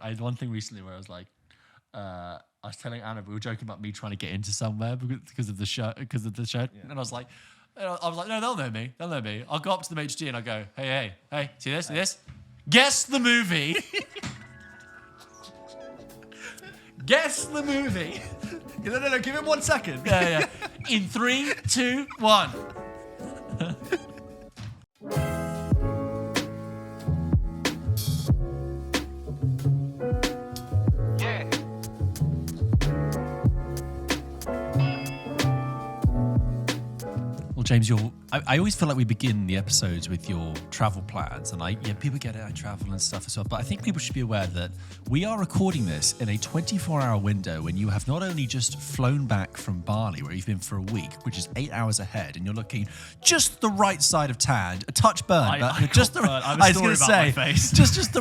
I had one thing recently where I was like, I was telling Anna, we were joking about me trying to get into somewhere because of the show, and I was like, no, they'll know me. I'll go up to the HG and I go, hey, see this? Guess the movie. Guess the movie. No, give him 1 second. Yeah. In 3, 2, 1. James, I always feel like we begin the episodes with your travel plans, and people get it, I travel and stuff as well, but I think people should be aware that we are recording this in a 24-hour window when you have not only just flown back from Bali, where you've been for a week, which is 8 hours ahead, and you're looking just the right side of tanned, a touch burned, but just the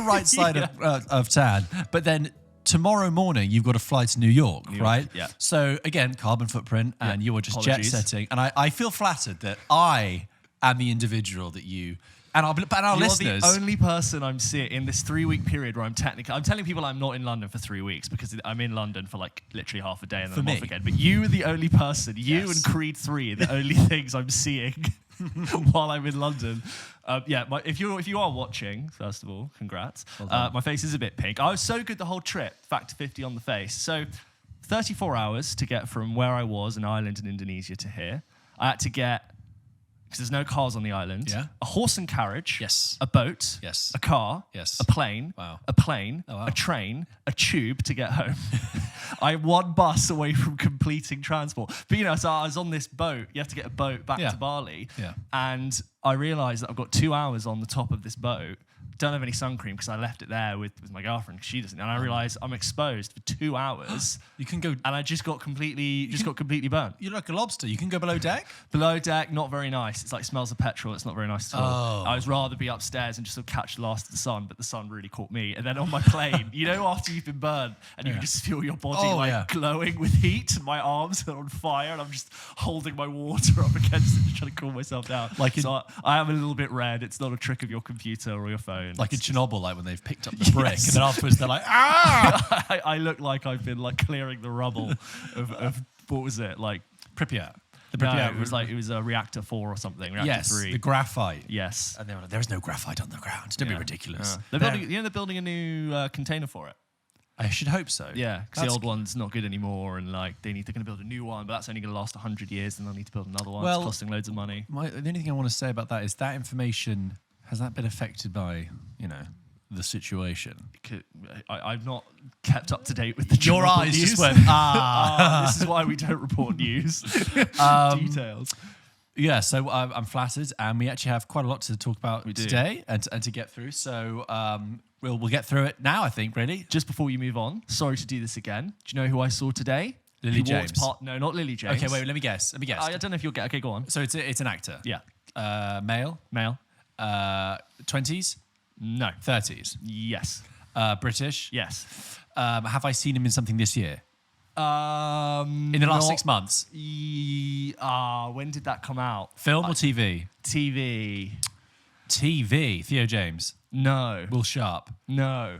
right side of tan, but then tomorrow morning, you've got to fly to New York, right? Yeah. So again, carbon footprint, and you are just jet setting. And I feel flattered that I am the individual that you and our listeners. You're the only person I'm seeing in this 3-week period where I'm telling people I'm not in London for 3 weeks because I'm in London for like literally half a day and then I'm off again. But you are the only person. You and Creed 3 are the only things I'm seeing while I'm in London. If you are watching, first of all, congrats. Well my face is a bit pink. I was so good the whole trip, factor 50 on the face. So 34 hours to get from where I was, an island in Indonesia, to here. I had to get, because there's no cars on the island, a horse and carriage, a boat, a car, a plane, a train, a tube to get home. I'm one bus away from completing transport. But, so I was on this boat. You have to get a boat back to Bali. Yeah. And I realised that I've got 2 hours on the top of this boat. Don't have any sun cream because I left it there with my girlfriend because she doesn't. And I realised I'm exposed for 2 hours. You can go, and I just got completely burnt. You're like a lobster. You can go below deck. Below deck, not very nice. It's like smells of petrol. It's not very nice at all. I would rather be upstairs and just sort of catch the last of the sun, but the sun really caught me. And then on my plane, after you've been burned, and you can just feel your body glowing with heat, and my arms are on fire, and I'm just holding my water up against it, just trying to cool myself down. I am a little bit red. It's not a trick of your computer or your phone. Like in Chernobyl, like when they've picked up the brick, and then afterwards they're like, ah! I look like I've been like clearing the rubble of what was it, like Pripyat? It was a reactor 4 or something. Reactor 3. The graphite. Yes, and they were like, "There's no graphite on the ground. Don't be ridiculous." They're building a new container for it. I should hope so. Yeah, because the old one's not good anymore, and like they're going to build a new one, but that's only going to last 100 years, and they'll need to build another one. It's costing loads of money. The only thing I want to say about that is that information has that been affected by the situation? I've not kept up to date with the Your eyes news. just went, this is why we don't report news. Details. Yeah, so I'm flattered, and we actually have quite a lot to talk about today and to get through. So we'll get through it now, I think, really. Just before you move on, sorry to do this again. Do you know who I saw today? Lily James. No, not Lily James. Okay, wait, let me guess. I don't know if you'll get. Okay, go on. So it's an actor. Yeah. Male. 20s? No. 30s? Yes. British? Yes. Have I seen him in something this year? In the last 6 months? When did that come out? Film or TV? TV. Theo James? No. Will Sharp? No.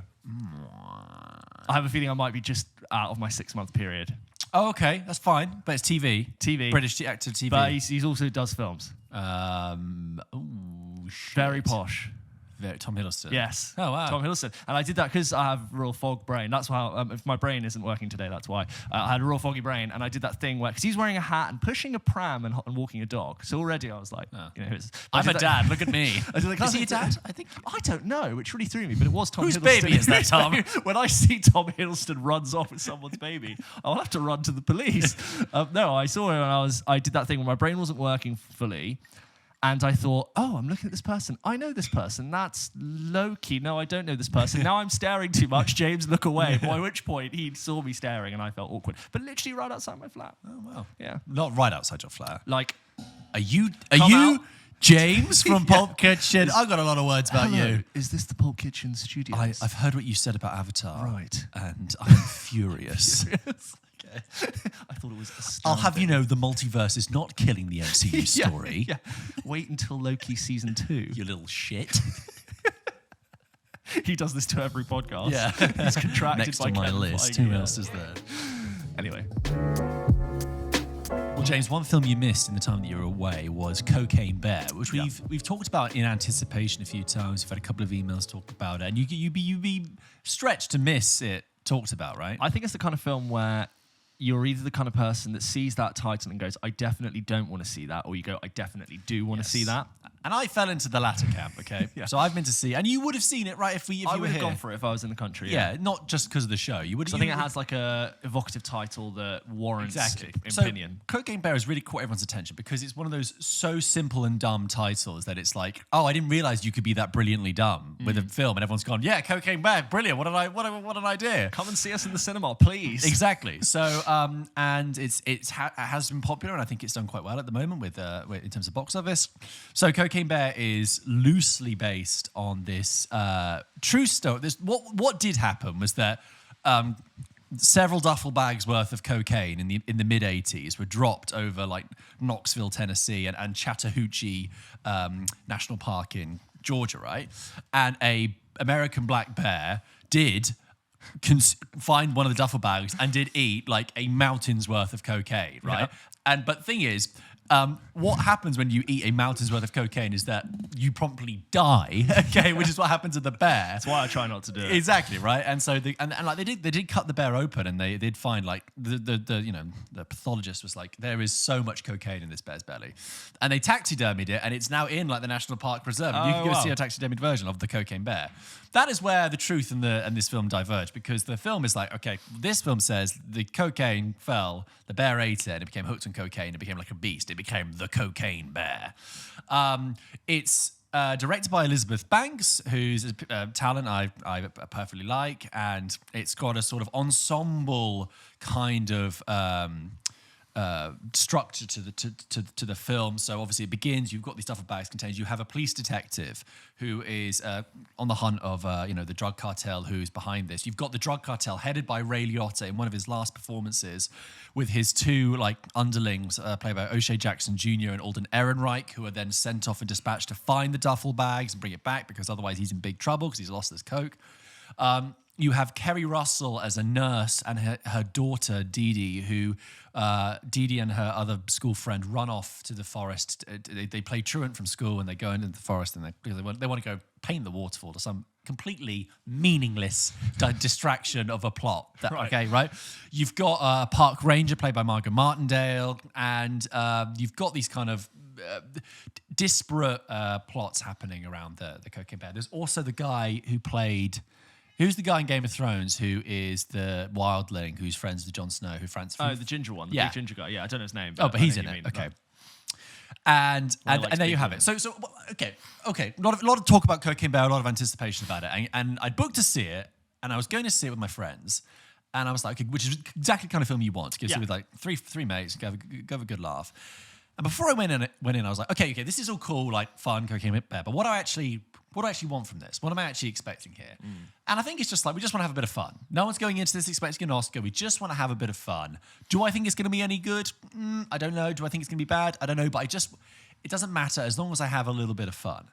I have a feeling I might be just out of my 6-month period. Oh, okay. That's fine. But it's TV. TV. British actor TV. But he also does films. Very posh. Tom Hiddleston. Yes. Oh, wow. Tom Hiddleston. And I did that because I have real fog brain. That's why, if my brain isn't working today, that's why. I had a real foggy brain, and I did that thing where, because he's wearing a hat and pushing a pram and walking a dog. So already I was like, I'm a dad, look at me. Is he a dad? I don't know, which really threw me, but it was Tom Whose Hiddleston. baby is that, Tom? When I see Tom Hiddleston runs off with someone's baby, I'll have to run to the police. No, I saw him and I did that thing where my brain wasn't working fully. And I thought, I'm looking at this person. I know this person. That's Loki. No, I don't know this person. Now I'm staring too much. James, look away. By which point, he saw me staring and I felt awkward. But literally right outside my flat. Oh, wow. Yeah. Not right outside your flat. Like, Are you James from PULP Kitchen? I've got a lot of words about you. Is this the PULP Kitchen studios? I've heard what you said about Avatar. Right. And I'm furious. I thought it was astounding. I'll have you know the multiverse is not killing the MCU story. Yeah. Wait until Loki season 2. You little shit. He does this to every podcast. Yeah. He's contracted Next by on my Kevin list. Feige, Who yeah. else is there? Anyway. Well, James, one film you missed in the time that you were away was Cocaine Bear, which we've talked about in anticipation a few times. We've had a couple of emails talk about it, and you'd be stretched to miss it talked about, right? I think it's the kind of film where you're either the kind of person that sees that title and goes, I definitely don't want to see that, or you go, I definitely do want to see that. And I fell into the latter camp, okay? Yeah. So I've been to see, and you would have seen it, right, if you I were would have here. gone for it if I was in the country. Yeah, not just because of the show. You would. So I think it has like a evocative title that warrants opinion. So Cocaine Bear has really caught everyone's attention because it's one of those so simple and dumb titles that it's like, oh, I didn't realize you could be that brilliantly dumb with a film, and everyone's gone, yeah, Cocaine Bear, brilliant. What an idea. Come and see us in the cinema, please. Exactly. So, and it has been popular, and I think it's done quite well at the moment with in terms of box office. So, Cocaine Bear is loosely based on this true story. What did happen was that several duffel bags worth of cocaine in the mid '80s were dropped over like Knoxville, Tennessee, and Chattahoochee National Park in Georgia, right? And a American black bear did find one of the duffel bags and did eat like a mountain's worth of cocaine, right? Yeah. But thing is, what happens when you eat a mountain's worth of cocaine is that you promptly die, okay, which is what happened to the bear. That's why I try not to do it. Exactly, right? And so like they did cut the bear open, and they did find like the pathologist was like, there is so much cocaine in this bear's belly, and they taxidermied it, and it's now in like the National Park Preserve. And you can go see a taxidermied version of the cocaine bear. That is where the truth and this film diverge, because the film is like, okay, this film says the cocaine fell, the bear ate it, and it became hooked on cocaine, it became like a beast, it became the cocaine bear. It's directed by Elizabeth Banks, who's a talent I perfectly like, and it's got a sort of ensemble kind of structure to the film. So obviously it begins, you've got these duffel bags contained, you have a police detective who is on the hunt of the drug cartel who's behind this. You've got the drug cartel headed by Ray Liotta in one of his last performances with his two like underlings played by O'Shea Jackson Jr. and Alden Ehrenreich, who are then sent off and dispatched to find the duffel bags and bring it back, because otherwise he's in big trouble because he's lost his coke. You have Kerry Russell as a nurse and her daughter, Dee Dee, who Dee Dee and her other school friend run off to the forest. They play truant from school and they go into the forest and they want to go paint the waterfall to some completely meaningless distraction of a plot. Right? You've got a park ranger played by Margot Martindale, and you've got these kind of disparate plots happening around the cocaine bear. There's also the guy who played... Who's the guy in Game of Thrones who is the wildling who's friends with Jon Snow? The ginger one, the big ginger guy. Yeah, I don't know his name. But he's in it. Okay. And there you have it. So okay. A lot of talk about Cocaine Bear, a lot of anticipation about it. And I booked to see it, and I was going to see it with my friends, and I was like, okay, which is exactly the kind of film you want to go see with like three mates, go have a good laugh. And before I went in, I was like, okay, this is all cool, like fun, Cocaine Bear, but what do I actually want from this? What am I actually expecting here? And I think it's just like, we just want to have a bit of fun. No one's going into this expecting an Oscar. We just want to have a bit of fun. Do I think it's going to be any good? I don't know. Do I think it's going to be bad? I don't know. But it doesn't matter as long as I have a little bit of fun.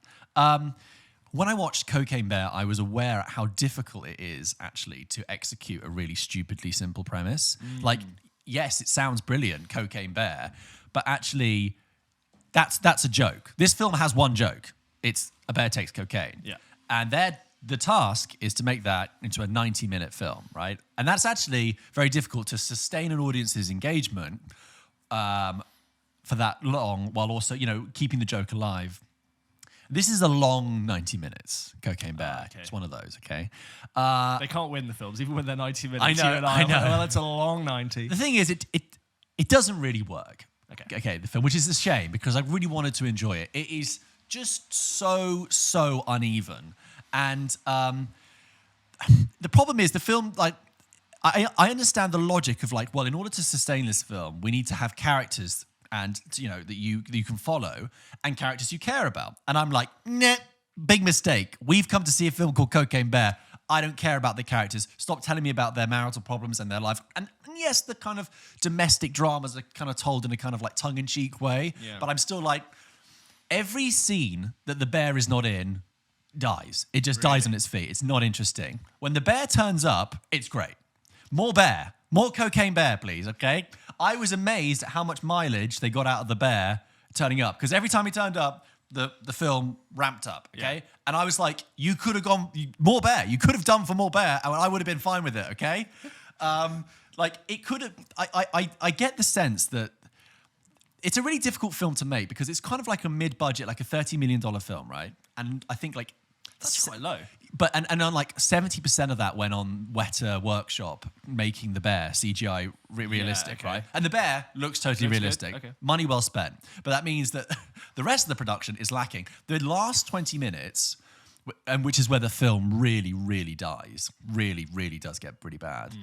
When I watched Cocaine Bear, I was aware how difficult it is actually to execute a really stupidly simple premise. Like, yes, it sounds brilliant, Cocaine Bear, but actually, that's a joke. This film has one joke. It's a bear takes cocaine. Yeah. And the task is to make that into a 90-minute film, right? And that's actually very difficult to sustain an audience's engagement for that long, while also, keeping the joke alive. This is a long 90 minutes, Cocaine Bear. Okay. It's one of those, okay? They can't win the films, even when they're 90 minutes. I know. Well, it's a long 90. The thing is, it doesn't really work. Okay, the film, which is a shame, because I really wanted to enjoy it. It is just so uneven. And the problem is the film, like, I understand the logic of like, well, in order to sustain this film, we need to have characters and that you can follow, and characters you care about. And I'm like, nah, big mistake. We've come to see a film called Cocaine Bear. I don't care about the characters. Stop telling me about their marital problems and their life. And yes, the kind of domestic dramas are kind of told in a kind of like tongue-in-cheek way. Yeah. But I'm still like, every scene that the bear is not in dies. It just dies on its feet. It's not interesting. When the bear turns up, it's great. More bear. More cocaine bear, please, okay? I was amazed at how much mileage they got out of the bear turning up. Because every time he turned up, the film ramped up, okay? Yeah. And I was like, you could have gone more bear. You could have done for more bear, and I would have been fine with it, okay? Like, it could have... I get the sense that it's a really difficult film to make because it's kind of like a mid-budget, like a $30 million film, right? And I think, like... That's quite low. But and on like 70% of that went on Weta Workshop making the bear CGI realistic, right? And the bear looks totally realistic. Okay. Money well spent. But that means that the rest of the production is lacking. The last 20 minutes, and which is where the film really, really dies, really, really does get pretty bad,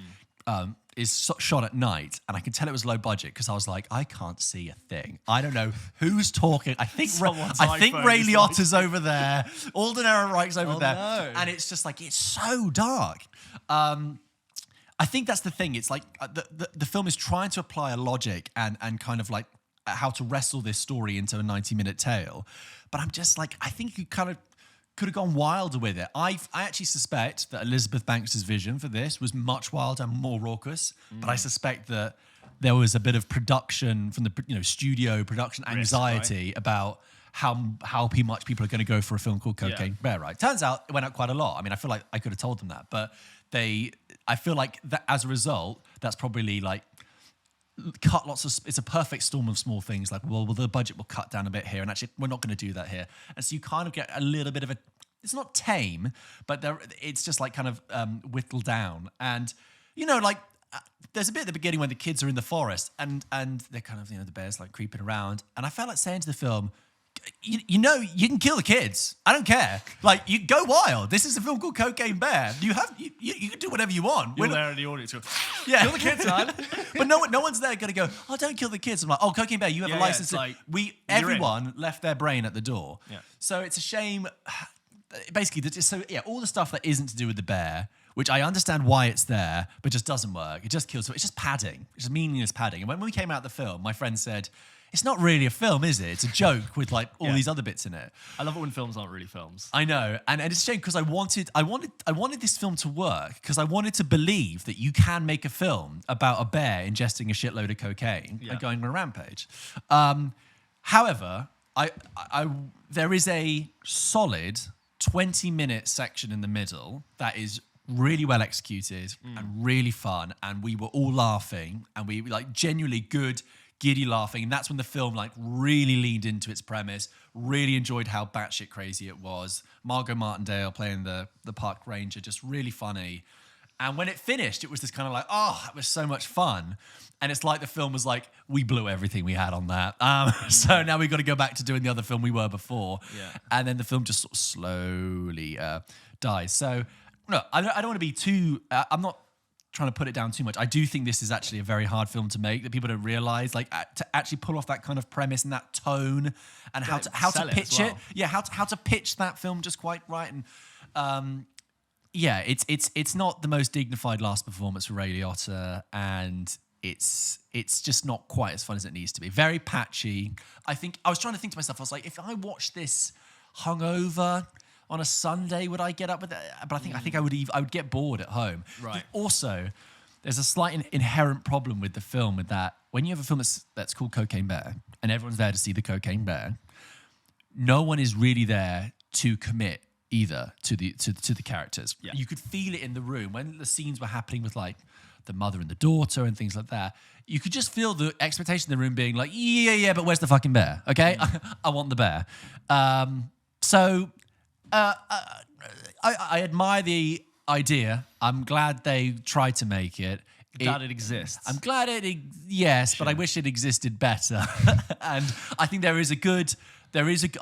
is shot at night. And I can tell it was low budget because I was like, I can't see a thing. I don't know who's talking. I think Ray Liotta's over there. Alden Ehrenreich's over there. No. And it's just like, it's so dark. I think that's the thing. It's like the film is trying to apply a logic and kind of like how to wrestle this story into a 90-minute tale. But I'm just like, I think you kind of could have gone wilder with it. I actually suspect that Elizabeth Banks' vision for this was much wilder and more raucous, but I suspect that there was a bit of production from the studio production anxiety about how much people are going to go for a film called Cocaine Bear, right? Turns out it went out quite a lot. I mean, I feel like I could have told them that, but I feel like that as a result, that's probably like cut lots of, it's a perfect storm of small things like, well, the budget will cut down a bit here, and actually we're not going to do that here. And so you kind of get a little bit of a, it's not tame, but it's just like kind of whittled down. And, there's a bit at the beginning when the kids are in the forest and they're kind of, the bear's like creeping around. And I felt like saying to the film, you can kill the kids. I don't care. Like, you go wild. This is a film called Cocaine Bear. You can do whatever you want. You're there in the audience. Yeah, kill the kids, man. But no one's there going to go, oh, don't kill the kids. I'm like, oh, Cocaine Bear, you have a license. Like, everyone left their brain at the door. Yeah. So it's a shame. Basically, all the stuff that isn't to do with the bear, which I understand why it's there, but just doesn't work. It just kills. It's just padding. It's just meaningless padding. And when we came out the film, my friend said, it's not really a film, is it? It's a joke with like all these other bits in it. I love it when films aren't really films. I know, and it's a shame because I wanted this film to work because I wanted to believe that you can make a film about a bear ingesting a shitload of cocaine and going on a rampage. However, there is a solid 20-minute section in the middle that is really well executed and really fun, and we were all laughing, and we like genuinely good, giddy laughing, and that's when the film like really leaned into its premise. Really enjoyed how batshit crazy it was. Margot Martindale playing the park ranger, just really funny. And when it finished, it was this kind of like, oh, it was so much fun. And it's like the film was like, we blew everything we had on that. So now we've got to go back to doing the other film we were before. Yeah. And then the film just sort of slowly dies. So no, I don't want to be too, I'm not trying to put it down too much. I do think this is actually a very hard film to make that people don't realize, like to actually pull off that kind of premise and that tone and how to pitch it. Yeah, how to pitch that film just quite right. And yeah, it's not the most dignified last performance for Ray Liotta, and it's just not quite as fun as it needs to be. Very patchy. I think I was trying to think to myself, I was like, if I watched this hungover on a Sunday, would I get up with it? But I think I would get bored at home. Right. Also, there's a slight inherent problem with the film with that when you have a film that's called Cocaine Bear and everyone's there to see the Cocaine Bear, no one is really there to commit either to the characters. Yeah. You could feel it in the room when the scenes were happening with like the mother and the daughter and things like that. You could just feel the expectation in the room being like, yeah, but where's the fucking bear? Okay, I want the bear. I admire the idea. I'm glad they tried to make it. Glad it exists. I'm glad but I wish it existed better. And I think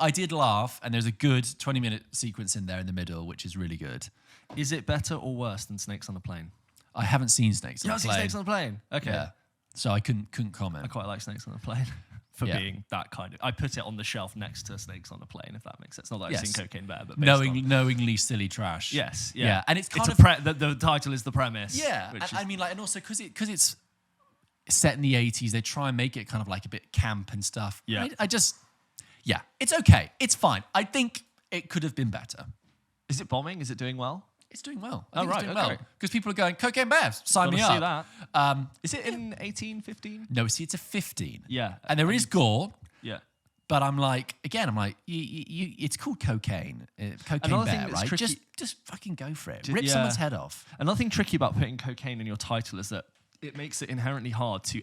I did laugh, and there's a good 20-minute sequence in there in the middle, which is really good. Is it better or worse than Snakes on a Plane? I haven't seen Snakes on a Plane. You haven't seen Snakes on a Plane? Okay. Yeah. So I couldn't comment. I quite like Snakes on a Plane. For being that kind of... I put it on the shelf next to Snakes on a Plane, if that makes sense. Not that I've seen Cocaine Bear, but knowingly silly trash. Yes, yeah. And it's kind of... the title is the premise. Yeah, and also because it's set in the 80s, they try and make it kind of like a bit camp and stuff. Yeah. I just... Yeah, it's okay. It's fine. I think it could have been better. Is it bombing? Is it doing well? It's doing well. Oh, right, It's doing okay. well. Because people are going, Cocaine Bear, sign me Gotta up. see that. Is it in 18, 15? No, see, it's a 15. Yeah. And there is gore, Yeah. but I'm like, it's called cocaine. Cocaine Another thing Bear, that's right? tricky- Just fucking go for it. Rip yeah. someone's head off. Another thing tricky about putting cocaine in your title is that it makes it inherently hard to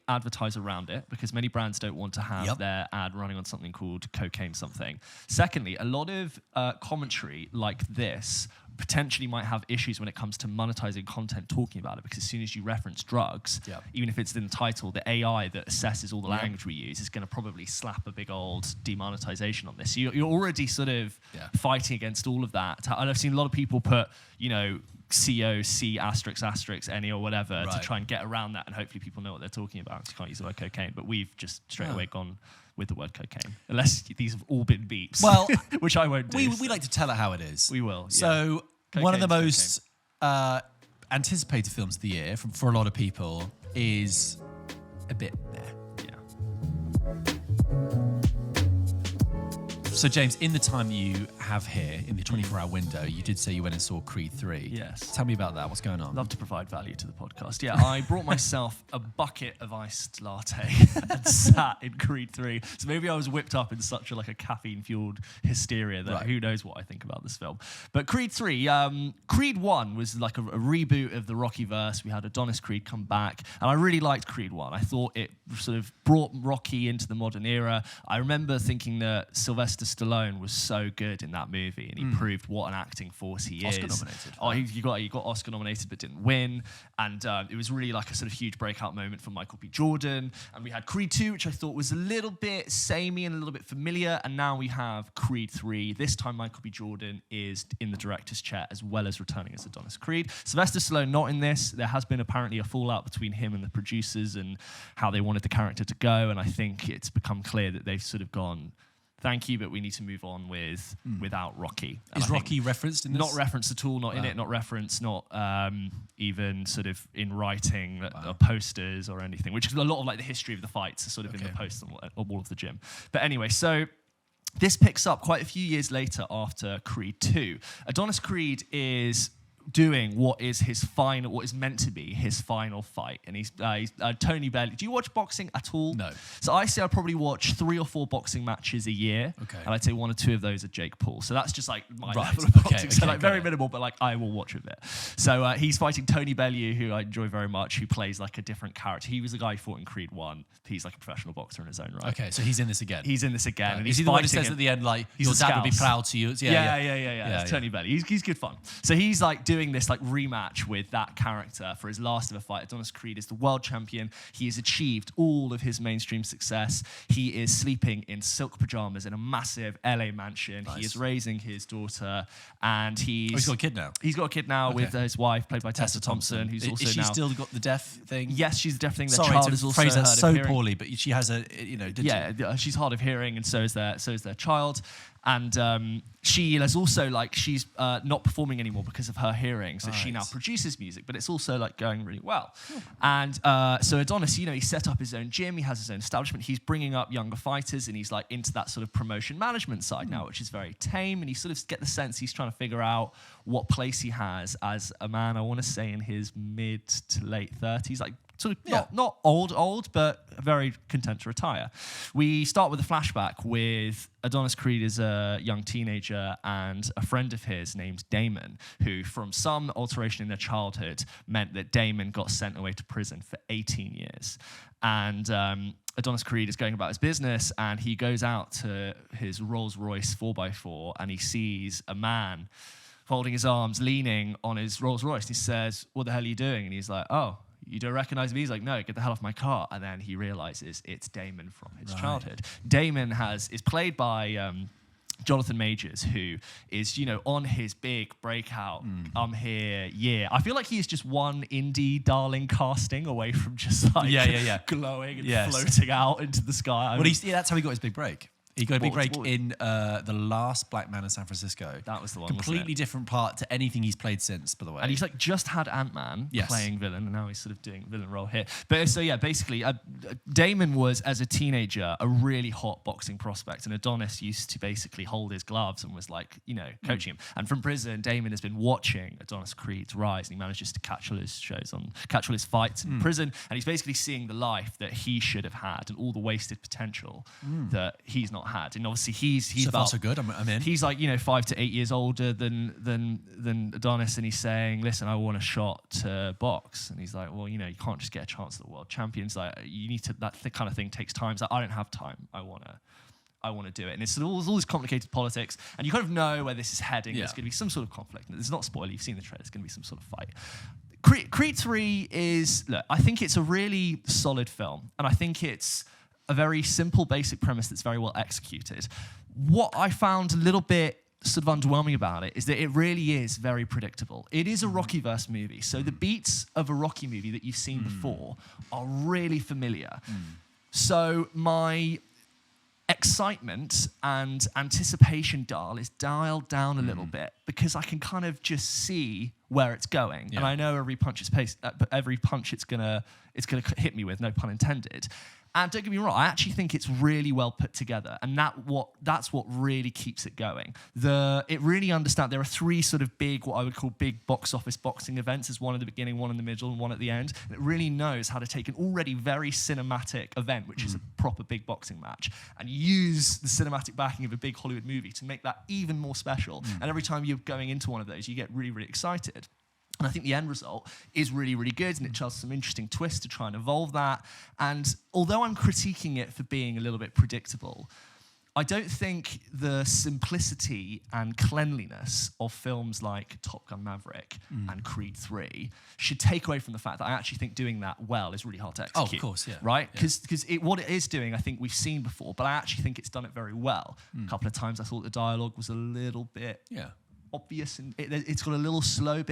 advertise around it, because many brands don't want to have their ad running on something called cocaine something. Secondly, a lot of commentary like this potentially might have issues when it comes to monetizing content talking about it, because as soon as you reference drugs, even if it's in the title, the AI that assesses all the language we use is going to probably slap a big old demonetization on this. So you're already sort of fighting against all of that. And I've seen a lot of people put, COC *** any or whatever to try and get around that, and hopefully people know what they're talking about, because you can't use the word cocaine. But we've just straight away gone with the word cocaine, unless these have all been beeps. Well, which I won't do. We like to tell it how it is. We will. So one of the most anticipated films of the year for a lot of people is a bit there. So, James, in the time you have here, in the 24-hour window, you did say you went and saw Creed 3. Yes. Tell me about that. What's going on? Love to provide value to the podcast. Yeah, I brought myself a bucket of iced latte and sat in Creed 3. So maybe I was whipped up in such a caffeine-fueled hysteria that who knows what I think about this film. But Creed 3, Creed 1 was like a reboot of the Rocky-verse. We had Adonis Creed come back, and I really liked Creed 1. I thought it sort of brought Rocky into the modern era. I remember thinking that Sylvester Stallone was so good in that movie, and he proved what an acting force he is. Oscar nominated. Oh, he got Oscar nominated but didn't win, and it was really like a sort of huge breakout moment for Michael B. Jordan. And we had Creed 2, which I thought was a little bit samey and a little bit familiar, and now we have Creed 3. This time Michael B. Jordan is in the director's chair as well as returning as Adonis Creed. Sylvester Stallone not in this. There has been apparently a fallout between him and the producers and how they wanted the character to go, and I think it's become clear that they've sort of gone, thank you, but we need to move on without Rocky. And is Rocky referenced in this? Not referenced at all, not in it, not referenced, not even sort of in writing, posters or anything, which is a lot of the history of the fights are sort of in the posts on the wall of the gym. But anyway, so this picks up quite a few years later after Creed 2. Adonis Creed is doing what is meant to be his final fight, and he's Tony Bellew. Do you watch boxing at all? No. So I say I probably watch 3 or 4 boxing matches a year, and I'd say 1 or 2 of those are Jake Paul. So that's just my level of boxing. So very minimal, but I will watch a bit. So he's fighting Tony Bellew, who I enjoy very much, who plays a different character. He was the guy who fought in Creed 1. He's a professional boxer in his own right. Okay, so he's in this again. He's in this again, and is he the one who says at the end your dad would be proud to you? Yeah. It's Tony Bellew. He's good fun. So he's doing this rematch with that character for his last ever fight. Adonis Creed is the world champion. He has achieved all of his mainstream success. He is sleeping in silk pajamas in a massive LA mansion. Nice. He is raising his daughter, and he's got a kid now. He's got a kid now with his wife, played by Tessa Thompson, who's also is she now still got the deaf thing? Yes, she's the deaf thing. The Sorry child to is also phrase that hard so of hearing. poorly, but she has a she's hard of hearing, and so is their child. And she is also she's not performing anymore because of her hearing, so she now produces music, but it's also going really well. And so Adonis, he set up his own gym, he has his own establishment, he's bringing up younger fighters, and he's into that sort of promotion management side now, which is very tame, and you sort of get the sense he's trying to figure out what place he has as a man, I want to say in his mid to late 30s, not old, but very content to retire. We start with a flashback with Adonis Creed as a young teenager and a friend of his named Damon, who from some alteration in their childhood meant that Damon got sent away to prison for 18 years. And Adonis Creed is going about his business, and he goes out to his Rolls-Royce 4x4, and he sees a man folding his arms, leaning on his Rolls-Royce. He says, "What the hell are you doing?" And he's like, "Oh, you don't recognize me?" He's like, "No, get the hell off my car." And then he realizes it's Damon from his childhood. Damon is played by Jonathan Majors, who is, on his big breakout, I'm here, yeah. I feel like he is just one indie darling casting away from just glowing and floating out into the sky. Well, that's how he got his big break. He got a big break in The Last Black Man in San Francisco. That was the one. Completely different part to anything he's played since, by the way. And he's like just had Ant-Man playing villain, and now he's sort of doing villain role here. But so yeah, basically, Damon was as a teenager a really hot boxing prospect, and Adonis used to basically hold his gloves and was like, coaching him. And from prison, Damon has been watching Adonis Creed's rise, and he manages to catch all his fights in prison, and he's basically seeing the life that he should have had and all the wasted potential that he's not had. And obviously he's so about, far so good. I'm in. He's like 5 to 8 years older than Adonis, and he's saying, listen, I want a shot to box. And he's like, well, you can't just get a chance at the world champions. Like, you need to, that kind of thing takes time. He's like, I don't have time. I want to do it. And it's all this complicated politics, and you kind of know where this is heading. There's going to be some sort of conflict. It's not spoiler. You've seen the trailer. There's going to be some sort of fight. Creed 3 is, look, I think it's a really solid film, and I think it's a very simple, basic premise that's very well executed. What I found a little bit sort of underwhelming about it is that it really is very predictable. It is a Rockyverse movie, so the beats of a Rocky movie that you've seen before are really familiar. So my excitement and anticipation dial is dialed down a little bit because I can kind of just see where it's going, and I know every punch it's gonna hit me with, no pun intended. And don't get me wrong, I actually think it's really well put together, and that's what really keeps it going. It really understands there are 3 sort of big, what I would call big box office boxing events. There's one at the beginning, one in the middle, and one at the end. And it really knows how to take an already very cinematic event, which is a proper big boxing match, and use the cinematic backing of a big Hollywood movie to make that even more special. And every time you're going into one of those, you get really, really excited. And I think the end result is really, really good, and it tells some interesting twists to try and evolve that. And although I'm critiquing it for being a little bit predictable, I don't think the simplicity and cleanliness of films like Top Gun Maverick and Creed 3 should take away from the fact that I actually think doing that well is really hard to execute. Oh, of course, yeah. Right? Because what it is doing, I think we've seen before, but I actually think it's done it very well. A couple of times I thought the dialogue was a little bit obvious, and it's got a little slow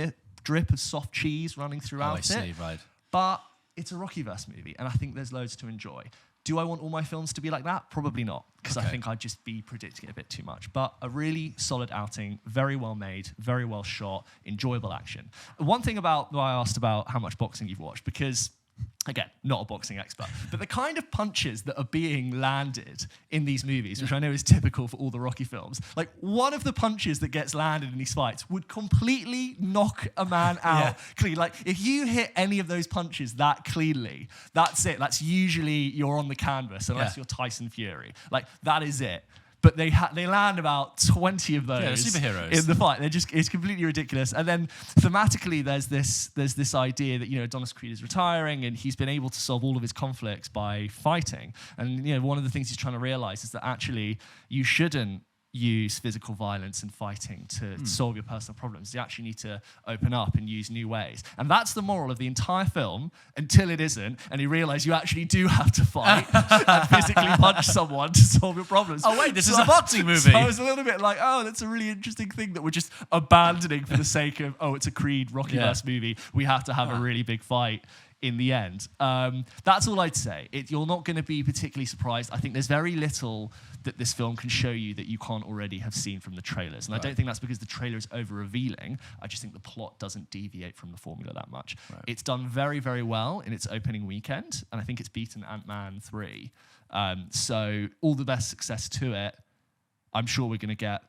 drip of soft cheese running throughout it. Right. But it's a Rockyverse movie, and I think there's loads to enjoy. Do I want all my films to be like that? Probably not, because I think I'd just be predicting it a bit too much. But a really solid outing, very well made, very well shot, enjoyable action. One thing about why I asked about how much boxing you've watched, because again, not a boxing expert, but the kind of punches that are being landed in these movies, which I know is typical for all the Rocky films, like one of the punches that gets landed in these fights would completely knock a man out clean. Like if you hit any of those punches that cleanly, that's it. That's usually you're on the canvas, unless you're Tyson Fury. Like that is it. But they land about 20 of those superheroes in the fight. It's completely ridiculous. And then thematically, there's this idea that Adonis Creed is retiring, and he's been able to solve all of his conflicts by fighting. And one of the things he's trying to realize is that actually you shouldn't use physical violence and fighting to solve your personal problems. You actually need to open up and use new ways. And that's the moral of the entire film until it isn't, and you realize you actually do have to fight and physically punch someone to solve your problems. Oh wait, this is a boxing movie. So I was a little bit like, oh, that's a really interesting thing that we're just abandoning for the sake of, it's a Creed Rockyverse movie. We have to have a really big fight in the end. That's all I'd say. You're not going to be particularly surprised. I think there's very little that this film can show you that you can't already have seen from the trailers. And I don't think that's because the trailer is over-revealing. I just think the plot doesn't deviate from the formula that much. Right. It's done very, very well in its opening weekend, and I think it's beaten Ant-Man 3. So all the best success to it. I'm sure we're going to get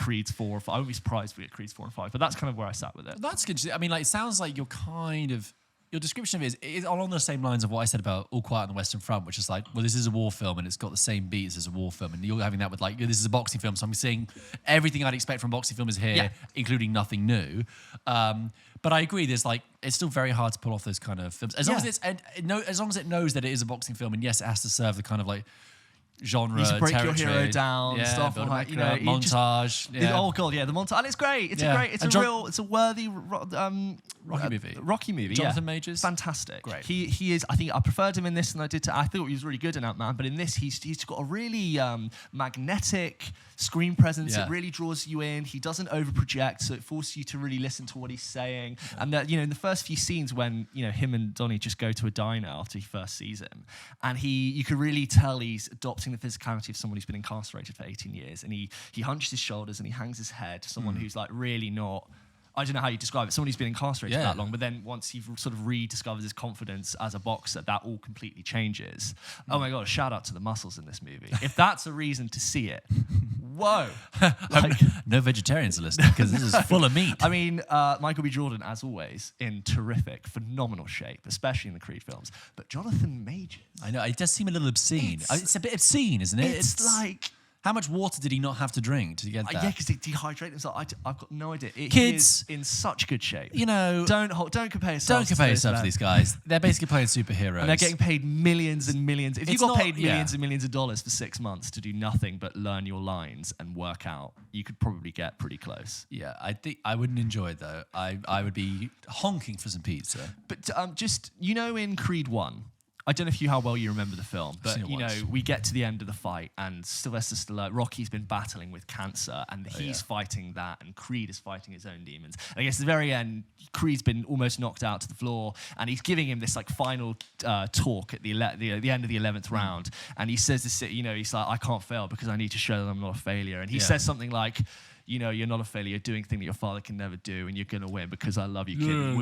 Creed's 4 or 5. I wouldn't be surprised if we get Creed's 4 and 5, but that's kind of where I sat with it. That's good. I mean, it sounds like you're kind of... Your description of it is along the same lines of what I said about All Quiet on the Western Front, which is like, well, this is a war film and it's got the same beats as a war film. And you're having that with this is a boxing film. So I'm seeing everything I'd expect from a boxing film is here, including nothing new. But I agree, it's still very hard to pull off those kind of films. As long as it knows that it is a boxing film, and yes, it has to serve the kind of genre, you break territory. your hero down, stuff like montage. The montage. And it's great. It's it's a worthy Rocky movie. Jonathan Majors, fantastic. Great. He is. I think I preferred him in this than I did. I thought he was really good in Ant-Man, but in this he's got a really magnetic screen presence. It really draws you in. He doesn't over-project, so it forces you to really listen to what he's saying. And that in the first few scenes when him and Donnie just go to a diner after he first sees him, and you could really tell he's adopted doubting the physicality of someone who's been incarcerated for 18 years, and he hunches his shoulders and he hangs his head. Someone who's like really not. I don't know how you describe it. Someone who's been incarcerated for that long, but then once he sort of rediscovers his confidence as a boxer, that all completely changes. Oh my God, shout out to the muscles in this movie. If that's a reason to see it, whoa. No vegetarians are listening because this is full of meat. I mean, Michael B. Jordan, as always, in terrific, phenomenal shape, especially in the Creed films. But Jonathan Majors. I know, it does seem a little obscene. It's a bit obscene, isn't it? It's like... How much water did he not have to drink to get that? Yeah, because they dehydrate themselves. I've got no idea. He Kids, is in such good shape. You know, don't compare yourself. Don't compare yourself to these guys. They're basically playing superheroes, and they're getting paid millions and millions. If you got paid millions and millions of dollars for 6 months to do nothing but learn your lines and work out, you could probably get pretty close. Yeah, I think I wouldn't enjoy it though. I would be honking for some pizza. But just in Creed 1. I don't know how well you remember the film, but we get to the end of the fight, and Sylvester Stallone, Rocky's been battling with cancer, and he's fighting that, and Creed is fighting his own demons. And I guess at the very end, Creed's been almost knocked out to the floor, and he's giving him this like final talk at the end of the 11th round, and he says this, he's like, I can't fail because I need to show that I'm not a failure, and he says something like, you're not a failure. You're doing a thing that your father can never do, and you're going to win because I love you, kid.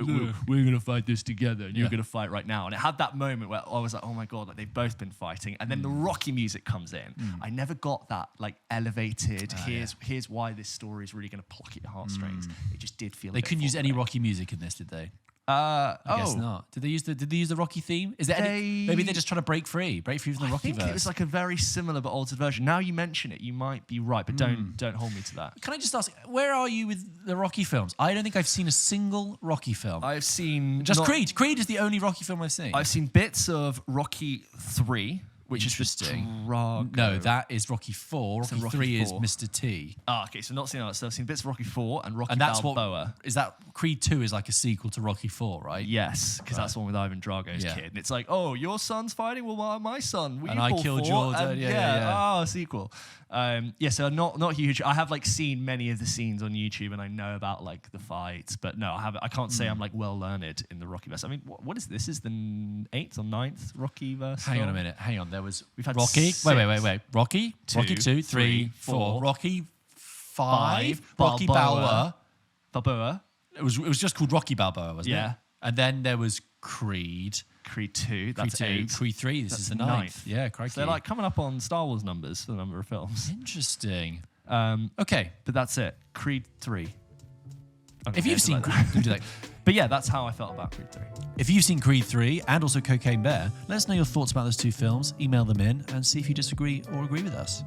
We're going to fight this together, and you're going to fight right now. And it had that moment where I was like, oh my God, like they've both been fighting. And then the Rocky music comes in. I never got that like elevated, here's why this story is really going to pluck at your heartstrings. It just did feel They couldn't use any Rocky music in this, did they? I guess not. Did they use the Rocky theme? Is there maybe they're just trying to break free from the Rocky verse? I think it was like a very similar but altered version. Now you mention it, you might be right, but don't hold me to that. Can I just ask, where are you with the Rocky films? I don't think I've seen a single Rocky film. I've seen Creed. Creed is the only Rocky film I've seen. I've seen bits of Rocky 3. Which is interesting. Drago. No, that is Rocky 4. Rocky 3 is Mr. T. Okay, so not seen that. So I've seen bits of Rocky 4 and Rocky Balboa. Is that Creed 2 is like a sequel to Rocky 4, right? Yes, because that's the one with Ivan Drago's kid. And it's like, oh, your son's fighting? Well, my son. And I killed your dad. Yeah. Oh, sequel. So not huge. I have like seen many of the scenes on YouTube, and I know about like the fights, but no, I can't say I'm like well learned in the Rocky verse. I mean, what is this? Is the 8th or 9th Rocky verse? Hang on a minute. Hang on. We've had Rocky. 6. Wait. Rocky 2, 3, 4. Rocky 5. Rocky Balboa. It was just called Rocky Balboa, wasn't it? Yeah. And then there was Creed. Creed 2. That's 8. Creed 3. This is the 9th. Yeah, crikey. So they're like coming up on Star Wars numbers for the number of films. Interesting. Okay, but that's it. Creed 3. Okay, if you've seen Creed, do that. But yeah, that's how I felt about Creed 3. If you've seen Creed 3 and also Cocaine Bear, let us know your thoughts about those two films. Email them in and see if you disagree or agree with us.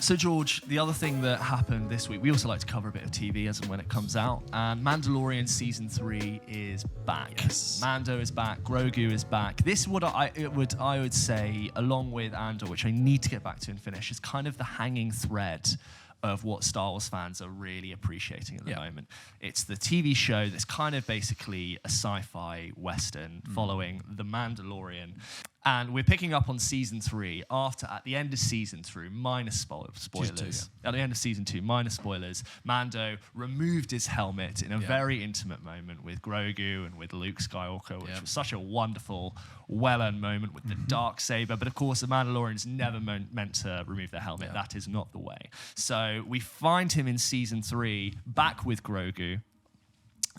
So, George, the other thing that happened this week, we also like to cover a bit of TV as and when it comes out. And Mandalorian Season 3 is back. Yes. Mando is back. Grogu is back. This is what I would say, along with Andor, which I need to get back to and finish, is kind of the hanging thread of what Star Wars fans are really appreciating at the moment. It's the TV show that's kind of basically a sci-fi western following The Mandalorian. And we're picking up on Season 3 at the end of Season 3, minus spoilers. At the end of Season 2, minus spoilers, Mando removed his helmet in a very intimate moment with Grogu and with Luke Skywalker, which was such a wonderful, well-earned moment with the Darksaber. But of course, the Mandalorians never meant to remove their helmet. Yeah. That is not the way. So we find him in Season 3 back with Grogu,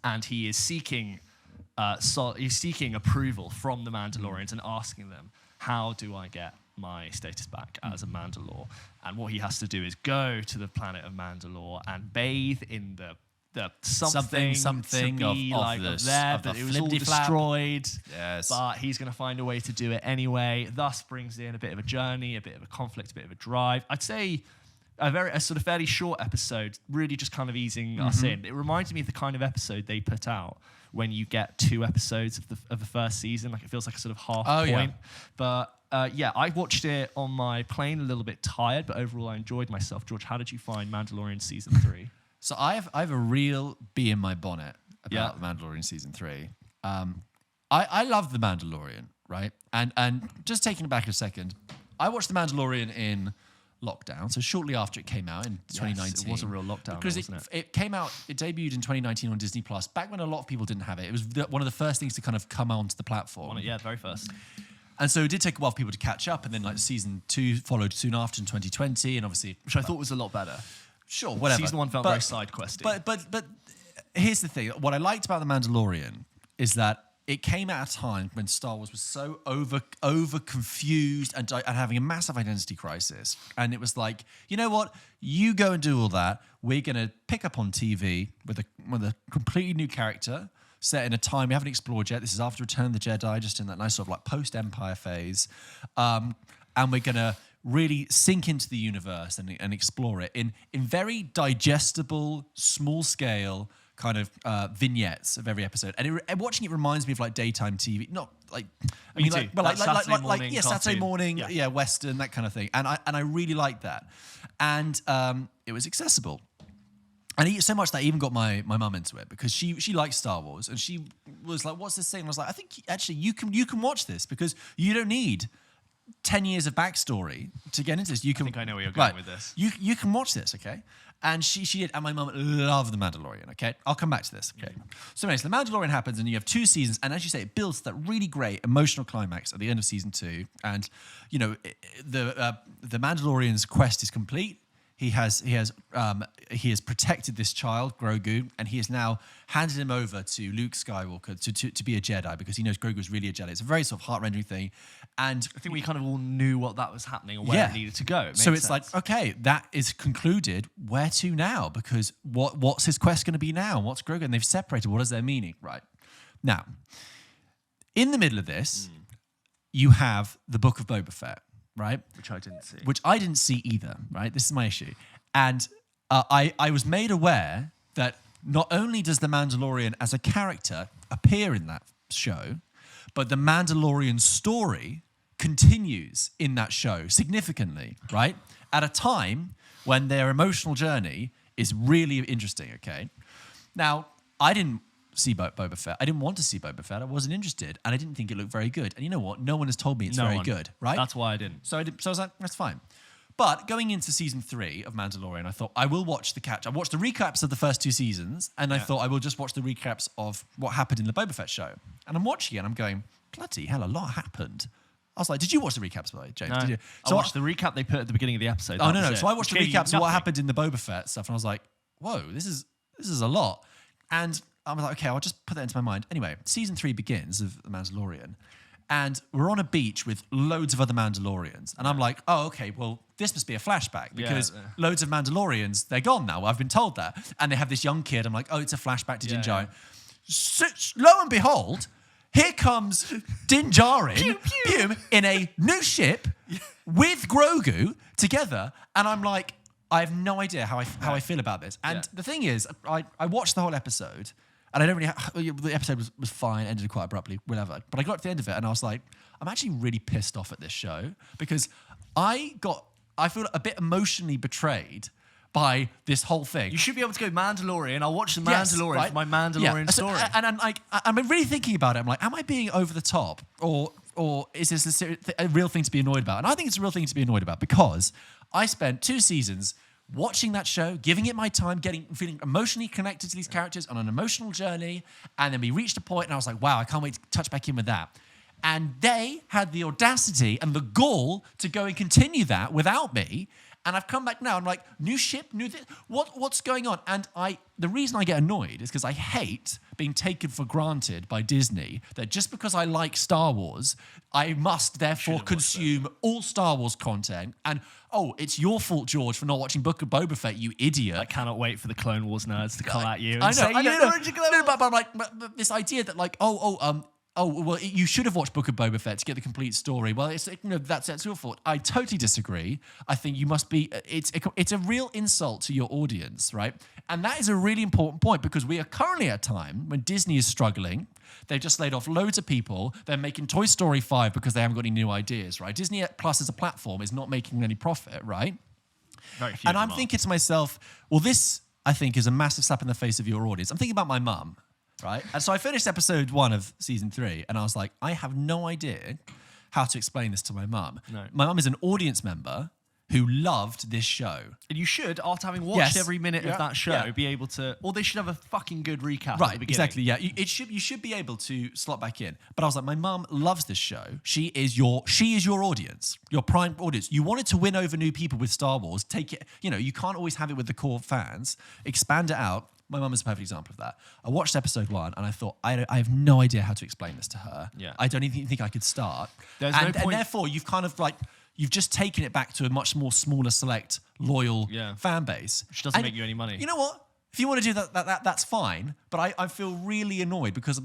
and he is seeking approval from the Mandalorians and asking them, how do I get my status back as a Mandalore? And what he has to do is go to the planet of Mandalore and bathe in the something to be like there, but it was all destroyed. Yes. But he's going to find a way to do it anyway. Thus brings in a bit of a journey, a bit of a conflict, a bit of a drive. I'd say a sort of fairly short episode, really just kind of easing us in. It reminded me of the kind of episode they put out when you get 2 episodes of the first season. Like it feels like a sort of half point. Yeah. But I watched it on my plane a little bit tired, but overall I enjoyed myself. George, how did you find Mandalorian Season 3? So I have a real bee in my bonnet about Mandalorian Season 3. I love The Mandalorian, right? And just taking it back a second, I watched The Mandalorian in lockdown. So shortly after it came out in 2019. It was a real lockdown, because wasn't it? It came out, it debuted in 2019 on Disney Plus, back when a lot of people didn't have it. It was one of the first things to kind of come onto the platform. Very first. And so it did take a while for people to catch up, and then like season 2 followed soon after in 2020, and obviously, which I thought was a lot better. Sure, whatever. Season 1 felt very side questy. But here's the thing: what I liked about The Mandalorian is that it came at a time when Star Wars was so over confused and having a massive identity crisis, and it was like, you know what, you go and do all that. We're gonna pick up on TV with a completely new character, set in a time we haven't explored yet. This is after Return of the Jedi, just in that nice sort of like post-Empire phase. And we're going to really sink into the universe and explore it in very digestible, small-scale kind of vignettes of every episode. And watching it reminds me of like daytime TV. Not like, I mean, like, but like Saturday morning, Western, that kind of thing. And I really liked that. And it was accessible. And so much that I even got my mum into it, because she likes Star Wars, and she was like, "What's this thing?" And I was like, "I think actually you can watch this, because you don't need 10 years of backstory to get into this. I think I know where you're going with this. You can watch this, okay?" And she did, and my mum loved The Mandalorian, okay? I'll come back to this, okay? So anyways, The Mandalorian happens, and you have 2 seasons, and as you say, it builds to that really great emotional climax at the end of season 2, and, you know, the Mandalorian's quest is complete. He has protected this child, Grogu, and he has now handed him over to Luke Skywalker to be a Jedi, because he knows Grogu is really a Jedi. It's a very sort of heart-rending thing. And I think we kind of all knew what that was happening and where it needed to go. So it's like, okay, that is concluded. Where to now? Because what's his quest going to be now? What's Grogu? And they've separated. What is their meaning? Right. Now, in the middle of this, you have the Book of Boba Fett. Right? Which I didn't see. Either, right? This is my issue. And I was made aware that not only does the Mandalorian as a character appear in that show, but the Mandalorian story continues in that show significantly, right? At a time when their emotional journey is really interesting, okay? Now, I didn't see Boba Fett. I didn't want to see Boba Fett. I wasn't interested, and I didn't think it looked very good. And you know what? No one has told me it's very good, right? That's why I didn't. So I was like, that's fine. But going into season 3 of Mandalorian, I thought I will watch I watched the recaps of the first 2 seasons, and I thought I will just watch the recaps of what happened in the Boba Fett show. And I'm watching it, and I'm going, bloody hell, a lot happened. I was like, did you watch the recaps, by the way, James? No. Did you? So I watched the recap they put at the beginning of the episode. Oh, no. So I watched the recaps of what happened in the Boba Fett stuff, and I was like, whoa, this is a lot. And I was like, okay, I'll just put that into my mind. Anyway, season 3 begins of The Mandalorian, and we're on a beach with loads of other Mandalorians. And I'm like, oh, okay, well, this must be a flashback, because loads of Mandalorians, they're gone now. I've been told that. And they have this young kid. I'm like, oh, it's a flashback to Din Djarin. So, lo and behold, here comes Din Djarin in a new ship with Grogu together. And I'm like, I have no idea how I feel about this. And the thing is, I watched the whole episode, and I don't really the episode was fine, ended quite abruptly, whatever. But I got to the end of it, and I was like, I'm actually really pissed off at this show, because I feel a bit emotionally betrayed by this whole thing. You should be able to go Mandalorian. I'll watch the Mandalorian for my Mandalorian story. And I'm really thinking about it. I'm like, am I being over the top, or is this a real thing to be annoyed about? And I think it's a real thing to be annoyed about, because I spent 2 seasons watching that show, giving it my time, feeling emotionally connected to these characters on an emotional journey, and then we reached a point, and I was like, wow, I can't wait to touch back in with that. And they had the audacity and the gall to go and continue that without me. And I've come back now. I'm like, new ship, new this. What's going on? And the reason I get annoyed is because I hate being taken for granted by Disney that just because I like Star Wars, I must therefore consume all Star Wars content. And it's your fault, George, for not watching Book of Boba Fett, you idiot. I cannot wait for the Clone Wars nerds to come at you and I know, say, but I'm like, but this idea that like, well, you should have watched Book of Boba Fett to get the complete story. Well, that's your fault. I totally disagree. I think you must be. It's a real insult to your audience, right? And that is a really important point, because we are currently at a time when Disney is struggling. They've just laid off loads of people. They're making Toy Story 5 because they haven't got any new ideas, right? Disney Plus as a platform is not making any profit, right? Very few. And I'm thinking to myself, well, this I think is a massive slap in the face of your audience. I'm thinking about my mum. Right? And so I finished episode 1 of season 3, and I was like, I have no idea how to explain this to my mum. No. My mum is an audience member who loved this show. And you should, after having watched every minute of that show, be able to, or they should have a fucking good recap. Right, at the exactly. Yeah, you should be able to slot back in. But I was like, my mum loves this show. She is your audience, your prime audience. You wanted to win over new people with Star Wars. Take it. You can't always have it with the core fans. Expand it out. My mum is a perfect example of that. I watched episode 1 and I thought, I have no idea how to explain this to her. Yeah. I don't even think I could start. There's no point. And therefore, you've kind of like. You've just taken it back to a much more smaller, select, loyal fan base. Which doesn't make you any money. You know what? If you want to do that, that's fine. But I feel really annoyed because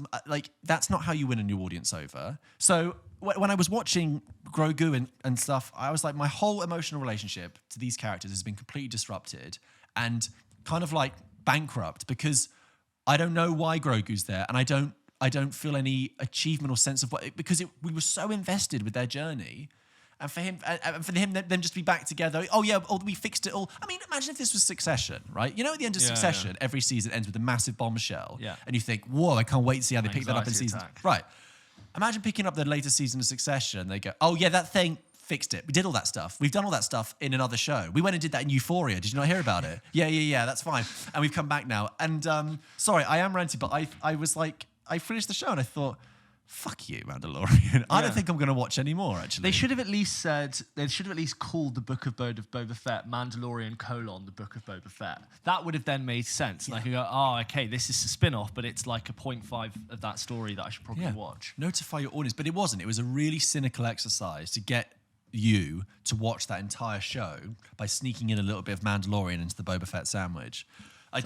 that's not how you win a new audience over. So when I was watching Grogu and stuff, I was like, my whole emotional relationship to these characters has been completely disrupted and kind of like bankrupt because I don't know why Grogu's there and I don't feel any achievement or sense of what because we were so invested with their journey. And for him, them just to be back together. Oh yeah, we fixed it all. I mean, imagine if this was Succession, right? At the end of Succession, every season ends with a massive bombshell. Yeah. And you think, whoa, I can't wait to see how they pick that up in Anxiety season. attack. Right. Imagine picking up the later season of Succession. They go, oh yeah, that thing fixed it. We did all that stuff. We've done all that stuff in another show. We went and did that in Euphoria. Did you not hear about it? Yeah. That's fine. And we've come back now. And sorry, I am ranty, but I was like, I finished the show and I thought. Fuck you, Mandalorian. I don't think I'm going to watch any more, actually. They should have at least called the Book of Boba Fett Mandalorian : the Book of Boba Fett. That would have then made sense. And I could go, oh, okay, this is a spin-off, but it's like a 0.5 of that story that I should probably watch. Notify your audience. But it wasn't. It was a really cynical exercise to get you to watch that entire show by sneaking in a little bit of Mandalorian into the Boba Fett sandwich. I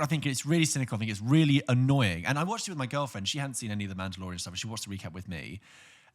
think it's really cynical. I think it's really annoying. And I watched it with my girlfriend. She hadn't seen any of the Mandalorian stuff, but she watched the recap with me.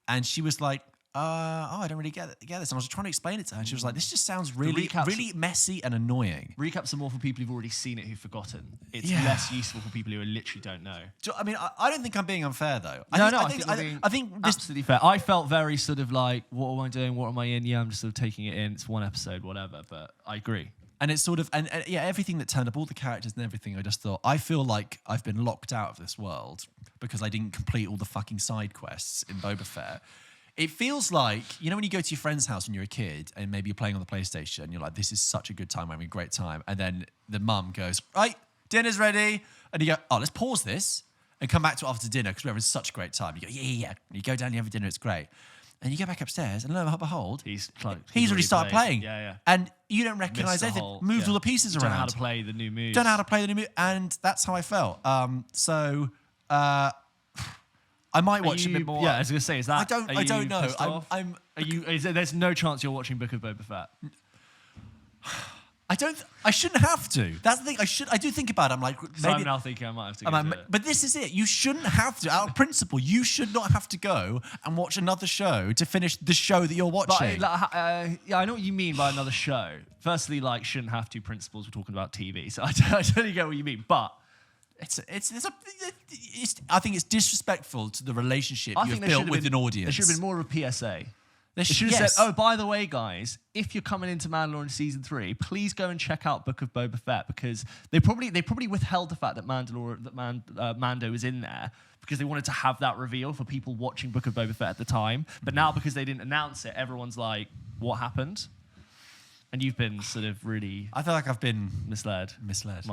And she was like, I don't really get this. And I was trying to explain it to her. And she was like, this just sounds really messy and annoying. Recaps are more for people who've already seen it, who've forgotten. It's less useful for people who literally don't know. I mean, I don't think I'm being unfair, though. I think this absolutely fair. I felt very sort of like, what am I doing? What am I in? Yeah, I'm just sort of taking it in. It's one episode, whatever. But I agree. And it's sort of, and everything that turned up, all the characters and everything, I just thought, I feel like I've been locked out of this world because I didn't complete all the fucking side quests in Boba Fett. It feels like, when you go to your friend's house when you're a kid and maybe you're playing on the PlayStation, you're like, this is such a good time, we're having a great time. And then the mum goes, right, dinner's ready. And you go, oh, let's pause this and come back to it after dinner because we're having such a great time. You go, yeah. And you go down and you have a dinner, it's great. And you go back upstairs, and lo and behold, he's already started playing. Yeah. And you don't recognise anything. Moved all the pieces around. Don't know how to play the new moves. And that's how I felt. I might watch a bit more. Yeah, I was going to say, is that... I don't know. There's no chance you're watching Book of Boba Fett? I shouldn't have to. That's the thing. I do think about it. I'm like, maybe, so I'm now thinking I might have to go do it. But this is it. You shouldn't have to. Out of principle, you should not have to go and watch another show to finish the show that you're watching. I know what you mean by another show. Firstly, shouldn't have to principles. We're talking about TV, so I totally get what you mean. But I think it's disrespectful to the relationship you've built with an audience. There should have been more of a PSA. They should have said, oh, by the way, guys, if you're coming into Mandalorian Season 3, please go and check out Book of Boba Fett because they probably withheld the fact that Mando was in there because they wanted to have that reveal for people watching Book of Boba Fett at the time. But now because they didn't announce it, everyone's like, what happened? And you've been sort of really... I feel like I've been... Misled. Misled.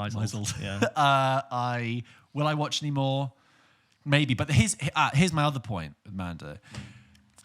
Yeah. Will I watch any more? Maybe. But here's my other point with Mando.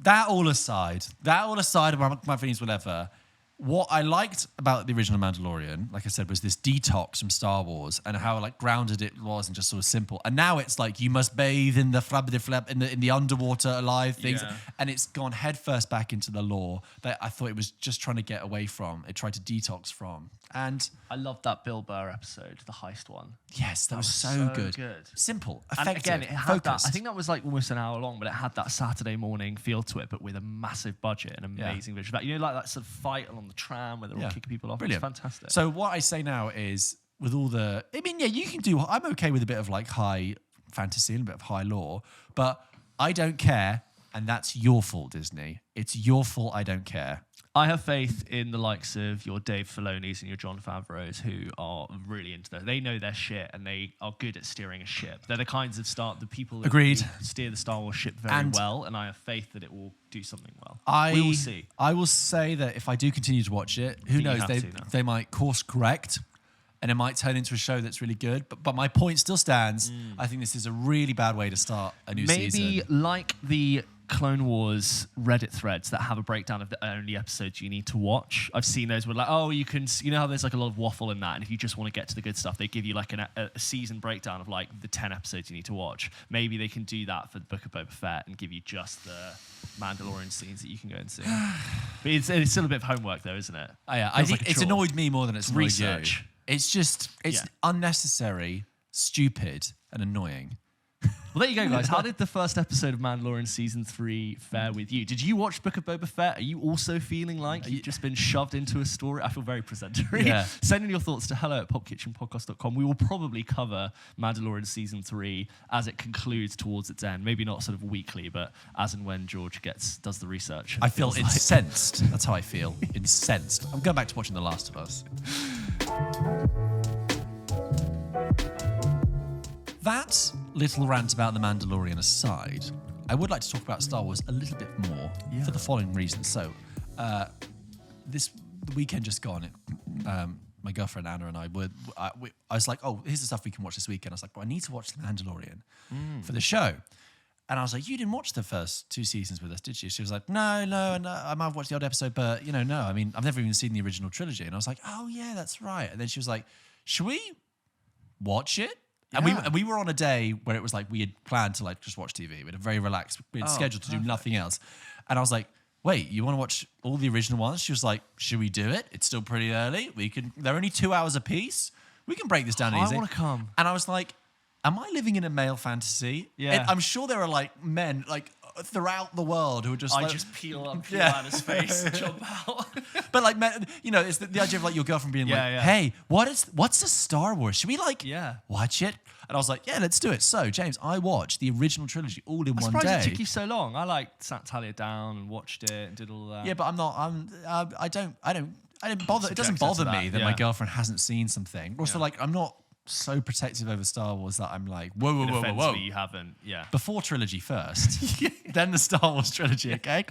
That all aside of my feelings, whatever, what I liked about the original Mandalorian, like I said, was this detox from Star Wars and how grounded it was and just sort of simple. And now it's like you must bathe in the in the underwater alive things, and it's gone headfirst back into the lore that I thought it was just trying to get away from. It tried to detox from. And I loved that Bill Burr episode, the heist one. Yes, that was so good. Simple, effective, and again, it had focused. I think that was almost an hour long, but it had that Saturday morning feel to it, but with a massive budget and amazing visual. That sort of fight along the tram where they're all kicking people off. Brilliant. It's fantastic. So what I say now is, with all the... you can do... I'm okay with a bit of high fantasy and a bit of high lore, but I don't care, and that's your fault, Disney. It's your fault I don't care. I have faith in the likes of your Dave Filoni's and your Jon Favreau's, who are really into that. They know their shit and they are good at steering a ship. They're the kinds of the people that Agreed. steer the Star Wars ship very well, and I have faith that it will do something well. We will see. I will say that if I do continue to watch it, who knows? They might course correct, and it might turn into a show that's really good. But my point still stands. I think this is a really bad way to start a new season. Maybe like the Clone Wars Reddit threads that have a breakdown of the only episodes you need to watch. I've seen those where like, oh, you know how there's like a lot of waffle in that, and if you just want to get to the good stuff, they give you like a season breakdown of like the 10 episodes you need to watch. Maybe they can do that for the Book of Boba Fett and give you just the Mandalorian scenes that you can go and see. But it's still a bit of homework though, isn't it? Oh, yeah. I think like it's annoyed me more than it's annoyed research. You. It's unnecessary, stupid, and annoying. Well, there you go, guys. How did the first episode of Mandalorian Season 3 fare with you? Did you watch Book of Boba Fett? Are you also feeling like you've just been shoved into a story? I feel very presentary. Yeah. Send in your thoughts to hello@popkitchenpodcast.com. We will probably cover Mandalorian Season 3 as it concludes towards its end. Maybe not sort of weekly, but as and when George does the research. I feel incensed. That's how I feel. Incensed. I'm going back to watching The Last of Us. That little rant about The Mandalorian aside, I would like to talk about Star Wars a little bit more for the following reasons. So, the weekend just gone, my girlfriend Anna and I I was like, oh, here's the stuff we can watch this weekend. I was like, well, I need to watch The Mandalorian for the show. And I was like, you didn't watch the first 2 seasons with us, did you? She was like, no, I might have watched the odd episode, but, no. I mean, I've never even seen the original trilogy. And I was like, oh, yeah, that's right. And then she was like, should we watch it? Yeah. And we were on a day where it was like we had planned to like just watch TV. We had a very relaxed, we had scheduled to do nothing else. And I was like, wait, you want to watch all the original ones? She was like, should we do it? It's still pretty early. They're only 2 hours a piece. We can break this down easy. I want to come. And I was like, am I living in a male fantasy? Yeah. And I'm sure there are like men like throughout the world who are just I like... just peel out his face and jump out. But like, it's the idea of like your girlfriend being hey, what's the Star Wars? Should we like watch it? And I was like, yeah, let's do it. So, James, I watched the original trilogy all in one day. I'm surprised it took you so long. I like sat Talia down and watched it and did all that. Yeah, but I didn't bother. It doesn't bother me that my girlfriend hasn't seen something. Also, like, I'm not so protective over Star Wars that I'm like, whoa. You haven't, Before trilogy first, then the Star Wars trilogy, okay?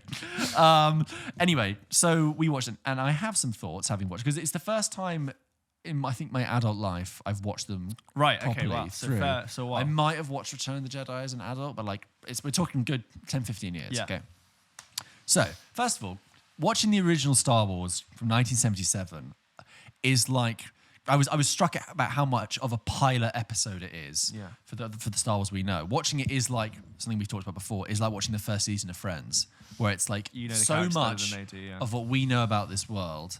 Anyway, so we watched it, and I have some thoughts having watched, because it's the first time in I think my adult life I've watched them properly through. So what? I might have watched Return of the Jedi as an adult, but like we're talking good 10-15 years. Okay. So first of all, watching the original Star Wars from 1977 is like I was struck about how much of a pilot episode it is for the Star Wars we know. Watching it is like something we've talked about before. Is like watching the first season of Friends, where it's like so much of what we know about this world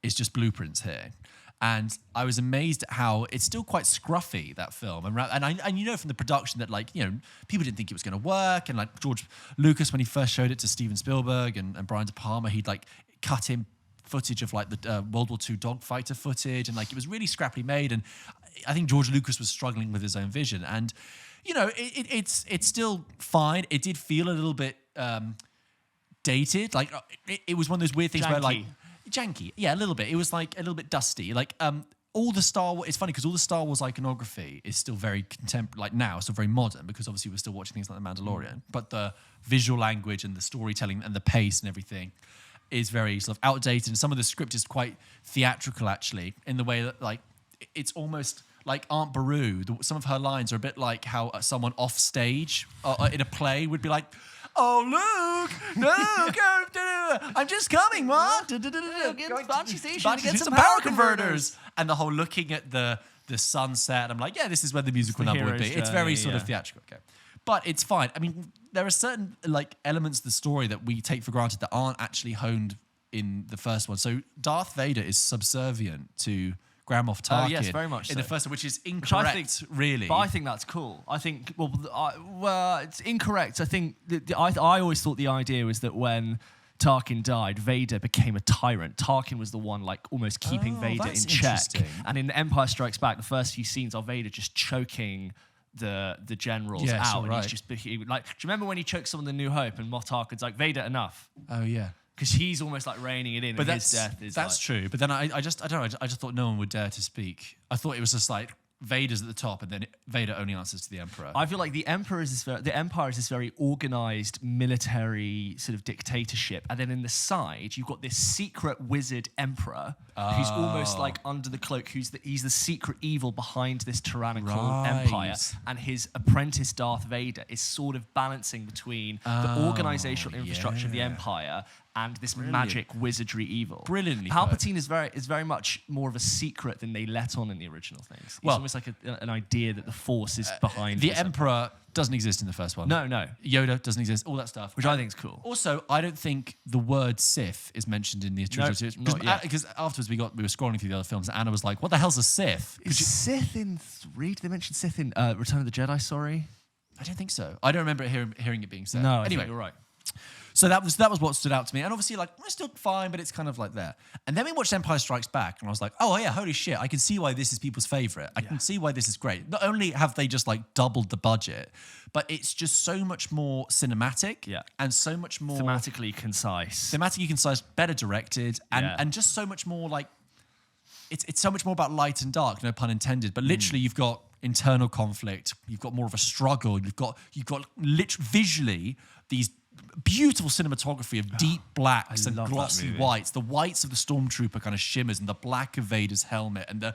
is just blueprints here. And I was amazed at how it's still quite scruffy, that film. And you know from the production that people didn't think it was going to work. And like George Lucas, when he first showed it to Steven Spielberg and Brian De Palma, he'd like cut in footage of like the World War II dogfighter footage. And like it was really scrappily made. And I think George Lucas was struggling with his own vision. And, it's still fine. It did feel a little bit dated. Like it was one of those weird things where like... Janky, yeah, a little bit. It was like a little bit dusty. Like all the Star Wars. It's funny because all the Star Wars iconography is still very contemporary. Like now, still very modern because obviously we're still watching things like The Mandalorian. But the visual language and the storytelling and the pace and everything is very sort of outdated. And some of the script is quite theatrical actually, in the way that like it's almost like Aunt Beru. Some of her lines are a bit like how someone off stage in a play would be like, "Oh, Luke, I'm just coming, Mom. Fancy station to get some power converters." And the whole looking at the sunset, I'm like, yeah, this is where the musical number would be. It's very sort of theatrical, okay. But it's fine. I mean, there are certain like elements of the story that we take for granted that aren't actually honed in the first one. So Darth Vader is subservient to Grand Moff Tarkin. Oh, yes, very much in so. the first one, which is incorrect, really. But I think that's cool. I think, it's incorrect. I think, I always thought the idea was that when Tarkin died, Vader became a tyrant. Tarkin was the one, like, almost keeping Vader in check. And in Empire Strikes Back, the first few scenes are Vader just choking the generals out. And he's just, like, do you remember when he choked someone in New Hope and Moff Tarkin's like, Vader, enough? Oh, yeah. Because he's almost like reining it in, But and his death is that's true. But then I just don't know. I just thought no one would dare to speak. I thought it was just like Vader's at the top, and then Vader only answers to the Emperor. I feel like the Empire is this very organized military sort of dictatorship, and then in the side you've got this secret wizard Emperor who's almost like under the cloak. He's the secret evil behind this tyrannical empire, and his apprentice Darth Vader is sort of balancing between the organizational infrastructure of the Empire and this magic wizardry evil. Brilliantly Palpatine is very much more of a secret than they let on in the original things. It's almost like an idea that the Force is behind. The Emperor doesn't exist in the first one. No. Yoda doesn't exist. All that stuff, Which I think is cool. Also, I don't think the word Sith is mentioned in the trilogy. Because afterwards we were scrolling through the other films, and Anna was like, "What the hell's a Sith?" Is Sith in 3? Did they mention Sith in Return of the Jedi? Sorry, I don't think so. I don't remember hearing it being said. No. Anyway, I think you're right. So that was what stood out to me. And obviously, like, it's still fine, but it's kind of like there. And then we watched Empire Strikes Back, and I was like, oh, yeah, holy shit. I can see why this is people's favorite. I can see why this is great. Not only have they just, like, doubled the budget, but it's just so much more cinematic and so much more... Thematically concise, better directed, and just so much more, like... It's so much more about light and dark, no pun intended, but literally you've got internal conflict, you've got more of a struggle, you've got visually these... beautiful cinematography of deep blacks and glossy whites. The whites of the stormtrooper kind of shimmers, and the black of Vader's helmet, and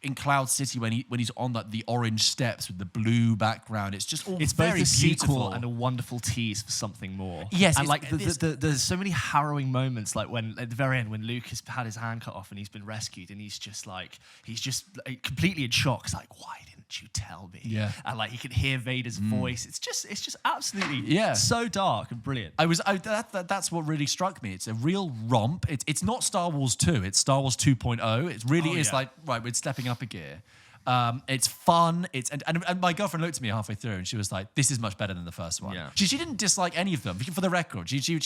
in Cloud City when he's on the orange steps with the blue background. It's just all it's very both a beautiful. Sequel and a wonderful tease for something more. Yes, and like there's so many harrowing moments, like when at the very end when Luke has had his hand cut off and he's been rescued, and he's just completely in shock. It's like, why didn't you tell me? Yeah, and like he can hear Vader's voice. It's just absolutely so dark and brilliant. That's what really struck me. It's a real romp. It's not Star Wars 2. It's Star Wars 2.0. It really is like, right, we're stepping up a gear. It's fun. And my girlfriend looked at me halfway through, and she was like, "This is much better than the first one." Yeah. She didn't dislike any of them. For the record, she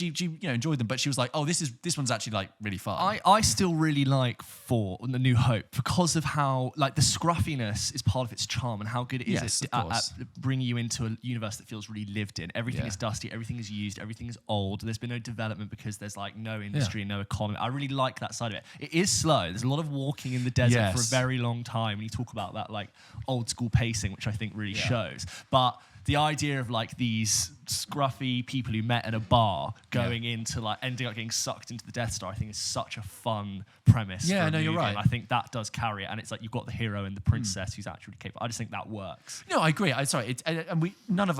enjoyed them, but she was like, "Oh, this one's actually like really fun." I still really like 4, The New Hope, because of how like the scruffiness is part of its charm, and how good it is at bringing you into a universe that feels really lived in. Everything is dusty, everything is used, everything is old. There's been no development because there's like no industry and no economy. I really like that side of it. It is slow. There's a lot of walking in the desert for a very long time. When you talk about that like old school pacing, which I think really shows. But the idea of like these scruffy people who met at a bar going into like ending up getting sucked into the Death Star, I think is such a fun premise. Yeah, no, you're right. And I think that does carry it, and it's like you've got the hero and the princess who's actually capable. I just think that works. No, I agree. Neither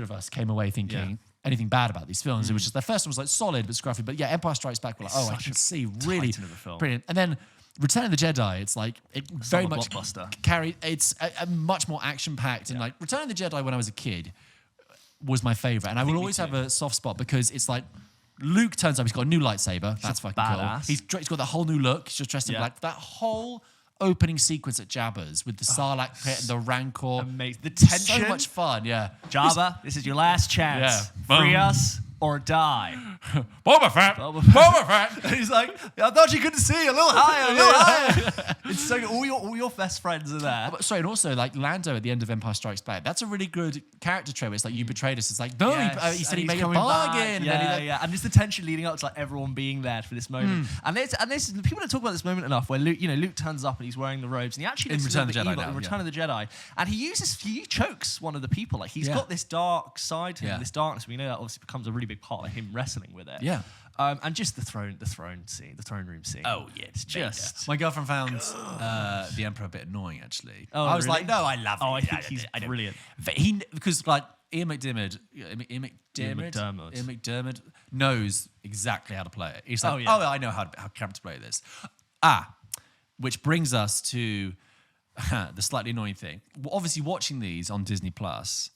of us came away thinking anything bad about these films. It was just the first one was like solid but scruffy. But yeah, Empire Strikes Back, we're like, I can see really brilliant. And then Return of the Jedi, it's like it very much carry. It's a much more action packed, and like Return of the Jedi when I was a kid was my favorite, and I will always have a soft spot because it's like Luke turns up, he's got a new lightsaber. That's fucking badass. Cool. He's got that whole new look. He's just dressed in black. That whole opening sequence at Jabba's with the Sarlacc pit and the Rancor. Amazing. The tension. So much fun, Jabba, this is your last chance. Free us or die. Boba Fett. He's like, I thought you couldn't see. A little higher. It's so good. All your best friends are there. Sorry, and also like Lando at the end of Empire Strikes Back. That's a really good character trait. It's like, you betrayed us. It's like, no, he said he made a bargain. And there's the tension leading up to like everyone being there for this moment. And there's people don't talk about this moment enough, where Luke turns up and he's wearing the robes, and he actually looks in Return of the Jedi, and he chokes one of the people. Like he's got this dark side to him, this darkness. We know that obviously becomes a really big part of him wrestling with it. Yeah. And just the throne room scene. Oh yeah, it's just. My girlfriend found the Emperor a bit annoying. Actually, oh, I was really? like, no, I love him. Oh, I think he's brilliant. Because like Ian McDermott knows exactly how to play it. He's like, I know how to play this. Which brings us to the slightly annoying thing. Obviously, watching these on Disney Plus.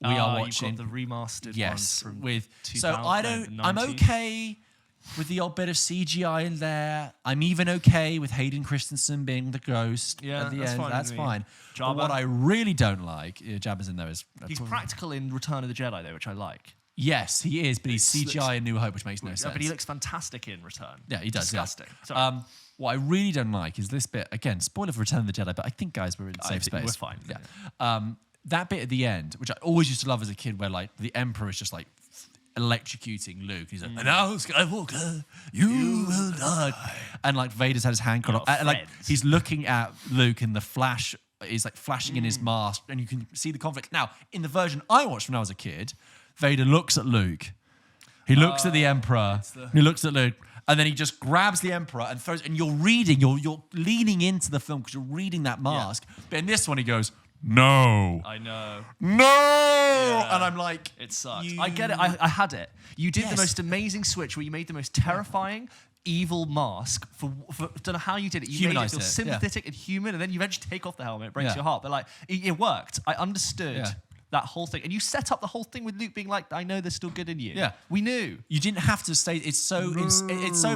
We are watching you've got the remastered ones from with 2019. I'm okay with the odd bit of CGI in there. I'm even okay with Hayden Christensen being the ghost at the end. That's fine. But what I really don't like, Jabba's in there is he's practical in Return of the Jedi though, which I like. Yes, he is, but he's CGI in New Hope, which makes no sense. But he looks fantastic in Return. Yeah, he does. Disgusting. Yeah. What I really don't like is this bit. Again, spoiler for Return of the Jedi, but I think guys we're in safe space. We're fine. Yeah. That bit at the end, which I always used to love as a kid, where like the Emperor is just like electrocuting Luke. He's like, now Skywalker, you will die. And like Vader's had his hand cut off. And like he's looking at Luke in the flash. He's like flashing in his mask, and you can see the conflict. Now, in the version I watched when I was a kid, Vader looks at Luke. He looks at the Emperor. He looks at Luke. And then he just grabs the Emperor and throws. And you're reading. You're leaning into the film because you're reading that mask. Yeah. But in this one, he goes, "No." I know. No. Yeah. And I'm like, it sucks. I get it. I had it. You did the most amazing switch where you made the most terrifying, evil mask for don't know how you did it. You made it feel sympathetic and human, and then you eventually take off the helmet. It breaks your heart. But like, it worked. I understood. Yeah. That whole thing, and you set up the whole thing with Luke being like, "I know there's still good in you." Yeah, we knew. You didn't have to say. It's so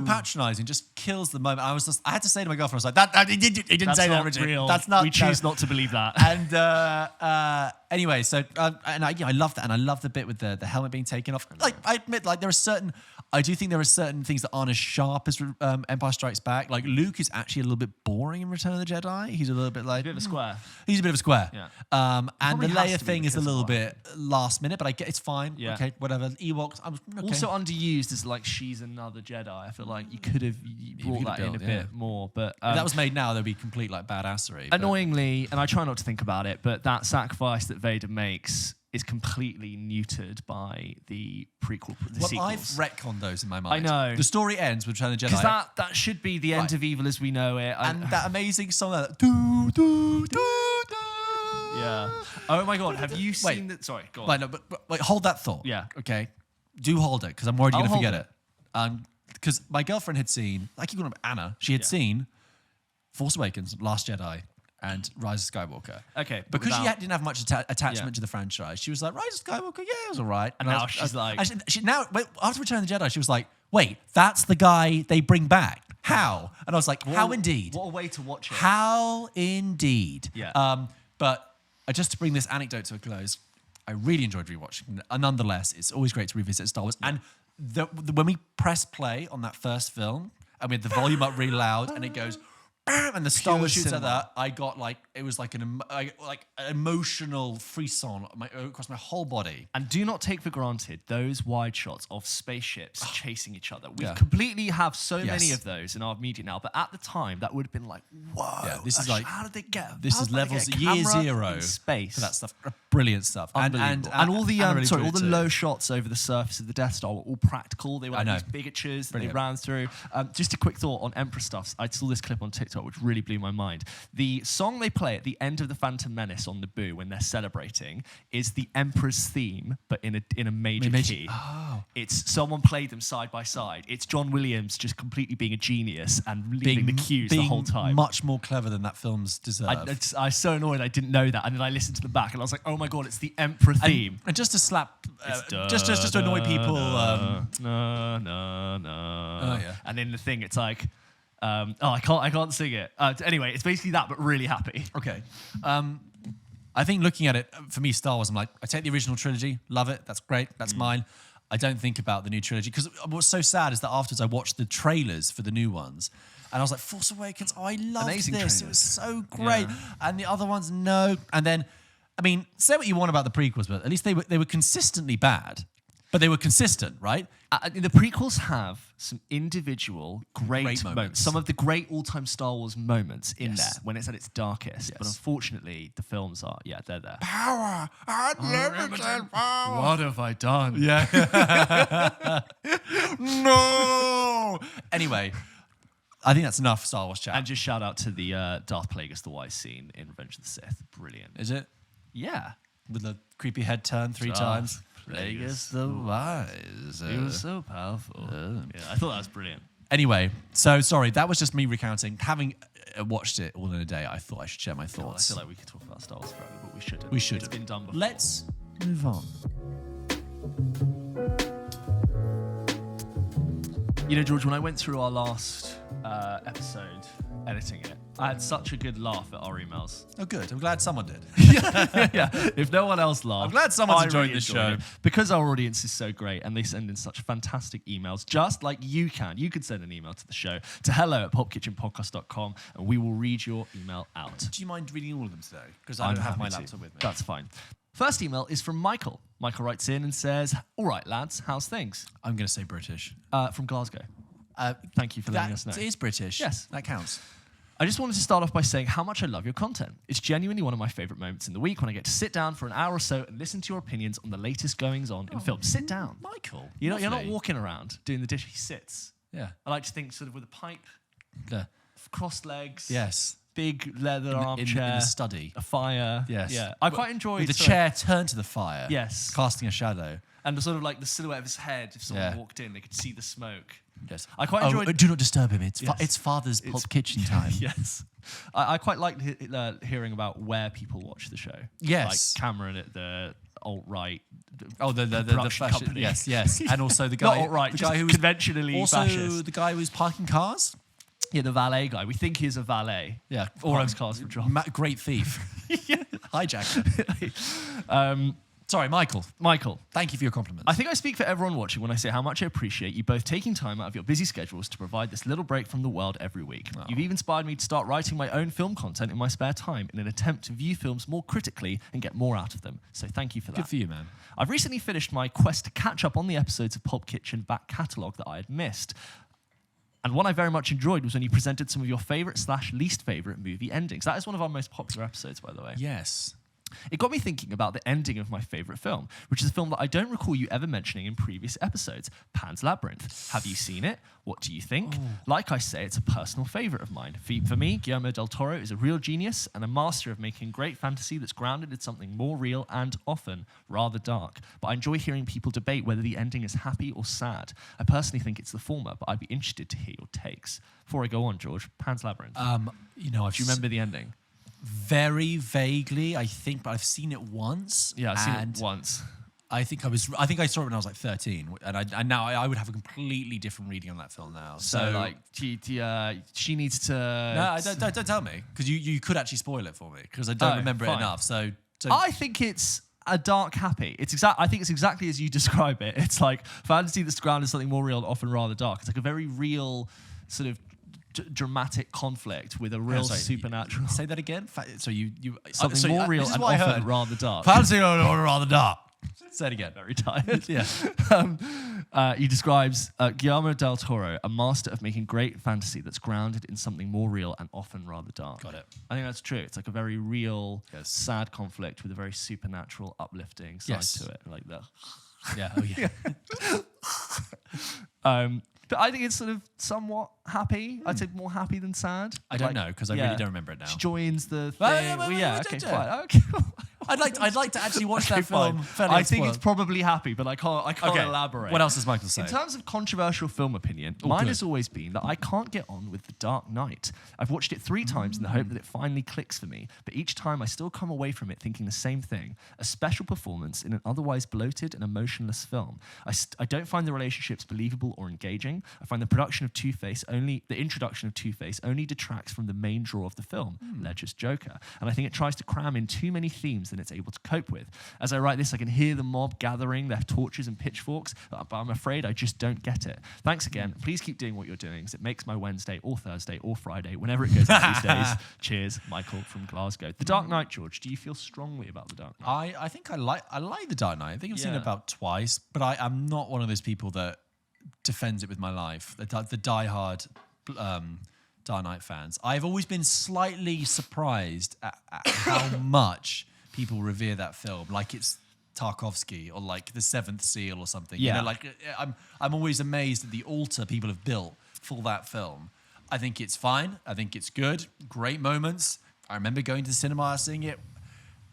patronising. Just kills the moment. I had to say to my girlfriend, I was like, "That he didn't say that originally. Real. That's not. We choose not to believe that." And anyway, so I love that, and I love the bit with the helmet being taken off. Like I admit, like I do think there are certain things that aren't as sharp as Empire Strikes Back. Like Luke is actually a little bit boring in Return of the Jedi. He's a little bit like a bit of a square. He's a bit of a square. Yeah. And the Leia thing is a little bit last minute, but I get it's fine. Yeah. Okay, whatever. Ewoks. Okay. Also underused as like she's another Jedi. I feel like you could have brought that in a bit more, but if that was made now, there'd be complete like badassery. Annoyingly, and I try not to think about it, but that sacrifice that Vader makes is completely neutered by the prequel. Sequels. I've retconned those in my mind. I know. The story ends with Return of the Jedi. Because that should be the end of evil as we know it. And that amazing song, that do, do, do, do. Yeah. Oh my God, have you seen that? Sorry, go on. Wait, no, but wait, hold that thought. Yeah. Okay. Do hold it, because I'm worried you're going to forget it. Because my girlfriend had seen, I keep calling her Anna, she had seen Force Awakens, Last Jedi, and Rise of Skywalker. Okay. Because she didn't have much attachment to the franchise, she was like, Rise of Skywalker, yeah, it was all right. And now she's like... After Return of the Jedi, she was like, wait, that's the guy they bring back. How? And I was like, how indeed? What a way to watch it. How indeed? Yeah. But just to bring this anecdote to a close, I really enjoyed rewatching. Nonetheless, it's always great to revisit Star Wars. And when we press play on that first film, and we had the volume up really loud, and it goes, bam, and the Star Wars shoots at that, I got like, it was like an emotional frisson across my whole body. And do not take for granted those wide shots of spaceships chasing each other. We completely have so many of those in our media now, but at the time, that would have been like, whoa. Yeah, this is like, how did they get? This is levels year zero space for that stuff. Brilliant stuff. And all the all the low shots over the surface of the Death Star were all practical. They were like these bigatures that they ran through. Just a quick thought on Emperor stuff. I saw this clip on TikTok which really blew my mind. The song they play at the end of the Phantom Menace on Naboo when they're celebrating is the Emperor's theme, but in a major key. Oh. It's someone played them side by side. It's John Williams just completely being a genius and leaving the cues the whole time. Much more clever than that film's deserve. I was so annoyed I didn't know that, and then I listened to the back and I was like, oh my God, it's the Emperor theme. And just to slap, just to annoy people. No. Oh yeah. And in the thing, it's like. I can't sing it. Anyway, it's basically that, but really happy. Okay. I think looking at it, for me, Star Wars, I'm like, I take the original trilogy, love it, that's great, that's mine. I don't think about the new trilogy, because what's so sad is that afterwards I watched the trailers for the new ones, and I was like, Force Awakens, I loved this. Trailers. It was so great. Yeah. And the other ones, no. And then, I mean, say what you want about the prequels, but at least they were consistently bad. But they were consistent, right? The prequels have some individual great moments. Some of the great all-time Star Wars moments in there when it's at its darkest. But unfortunately, the films are, they're there. Power! Unlimited power! What have I done? Yeah. No! Anyway, I think that's enough Star Wars chat. And just shout out to the Darth Plagueis the Wise scene in Revenge of the Sith. Brilliant. Is it? Yeah. With the creepy head turn 3 times. Plagueis the Wise. He was so powerful. Yeah, I thought that was brilliant. Anyway, so sorry, that was just me recounting. Having watched it all in a day, I thought I should share my thoughts. I feel like we could talk about Star Wars forever, but we shouldn't. We shouldn't. It's been done before. Let's move on. You know, George, when I went through our last episode editing it, I had such a good laugh at our emails. Oh, good. I'm glad someone did. Yeah. If no one else laughed, I'm glad someone's I enjoying really this enjoyed show. it. Because our audience is so great and they send in such fantastic emails, just like you can. You could send an email to the show to hello@pulpkitchenpodcast.com and we will read your email out. Do you mind reading all of them today? Because I don't have my laptop with me. That's fine. First email is from Michael. Michael writes in and says, all right, lads, how's things? I'm going to say British. From Glasgow. Thank you for letting us know. It is British. Yes. That counts. I just wanted to start off by saying how much I love your content. It's genuinely one of my favourite moments in the week when I get to sit down for an hour or so and listen to your opinions on the latest goings-on in film. Sit down. Michael. You're not walking around doing the dish. He sits. Yeah. I like to think sort of with a pipe, crossed legs. Yes. Big leather armchair. In the study. A fire. Yes. Yeah. I quite enjoy with the chair turned to the fire. Yes. Casting a shadow. And sort of like the silhouette of his head. If someone walked in, they could see the smoke. Yes. I quite enjoyed. Do not disturb him. It's Yes. it's Father's Pulp Kitchen time. Yes. I quite liked hearing about where people watch the show. Yes. Like Cameron at the alt-right. The production fashion. company. Yes. And also the guy. Not alt-right, the just guy who was conventionally also fascist. the guy who was parking cars. Yeah, the valet guy. We think he's a valet. Yeah. Or owns cars for jobs. Great thief. Hijacker. Sorry, Michael. Michael. Thank you for your compliments. I think I speak for everyone watching when I say how much I appreciate you both taking time out of your busy schedules to provide this little break from the world every week. Oh. You've even inspired me to start writing my own film content in my spare time in an attempt to view films more critically and get more out of them. So thank you for that. Good for you, man. I've recently finished my quest to catch up on the episodes of Pulp Kitchen back catalogue that I had missed. And one I very much enjoyed was when you presented some of your favourite/least favourite movie endings. That is one of our most popular episodes, by the way. Yes. It got me thinking about the ending of my favourite film, which is a film that I don't recall you ever mentioning in previous episodes, Pan's Labyrinth. Have you seen it? What do you think? Like I say, it's a personal favourite of mine. For me, Guillermo del Toro is a real genius and a master of making great fantasy that's grounded in something more real and often rather dark. But I enjoy hearing people debate whether the ending is happy or sad. I personally think it's the former, but I'd be interested to hear your takes. Before I go on, George, Pan's Labyrinth. Do you remember the ending? Very vaguely, I think, but I've seen it once. Yeah, I've seen it once. I think I saw it when I was like 13, and now I would have a completely different reading on that film now. So like, she needs to. No, don't tell me, because you could actually spoil it for me, because I don't remember it enough. So I think it's a dark happy. I think it's exactly as you describe it. It's like fantasy that's grounded in something more real, often rather dark. It's like a very real sort of dramatic conflict with a real supernatural. Say that again. So something more real and often rather dark. Fantasy or rather dark. Say it again. Very tired. Yeah. He describes Guillermo del Toro, a master of making great fantasy that's grounded in something more real and often rather dark. Got it. I think that's true. It's like a very real, sad conflict with a very supernatural, uplifting side to it. Like the. Yeah. Oh yeah. But I think it's sort of somewhat happy. I'd say more happy than sad. I don't know, because I really don't remember it now. She joins the thing. Okay, fine. Okay. I'd like to actually watch that film. I think it's probably happy, but I can't elaborate. What else does Michael say? In terms of controversial film opinion, mine has always been that I can't get on with The Dark Knight. I've watched it 3 times in the hope that it finally clicks for me, but each time I still come away from it thinking the same thing: a special performance in an otherwise bloated and emotionless film. I don't find the relationships believable or engaging. I find the introduction of Two-Face only detracts from the main draw of the film, Ledger's Joker, and I think it tries to cram in too many themes than it's able to cope with. As I write this, I can hear the mob gathering their torches and pitchforks, but I'm afraid I just don't get it. Thanks again. Please keep doing what you're doing, because it makes my Wednesday or Thursday or Friday, whenever it goes out these days. Cheers, Michael from Glasgow. The Dark Knight, George. Do you feel strongly about The Dark Knight? I think I like The Dark Knight. I think I've seen it about twice, but I'm not one of those people that defends it with my life. The diehard Dark Knight fans. I've always been slightly surprised at how much people revere that film, like it's Tarkovsky or like The Seventh Seal or something. Yeah. You know, like I'm always amazed at the altar people have built for that film. I think it's fine. I think it's good. Great moments. I remember going to the cinema, seeing it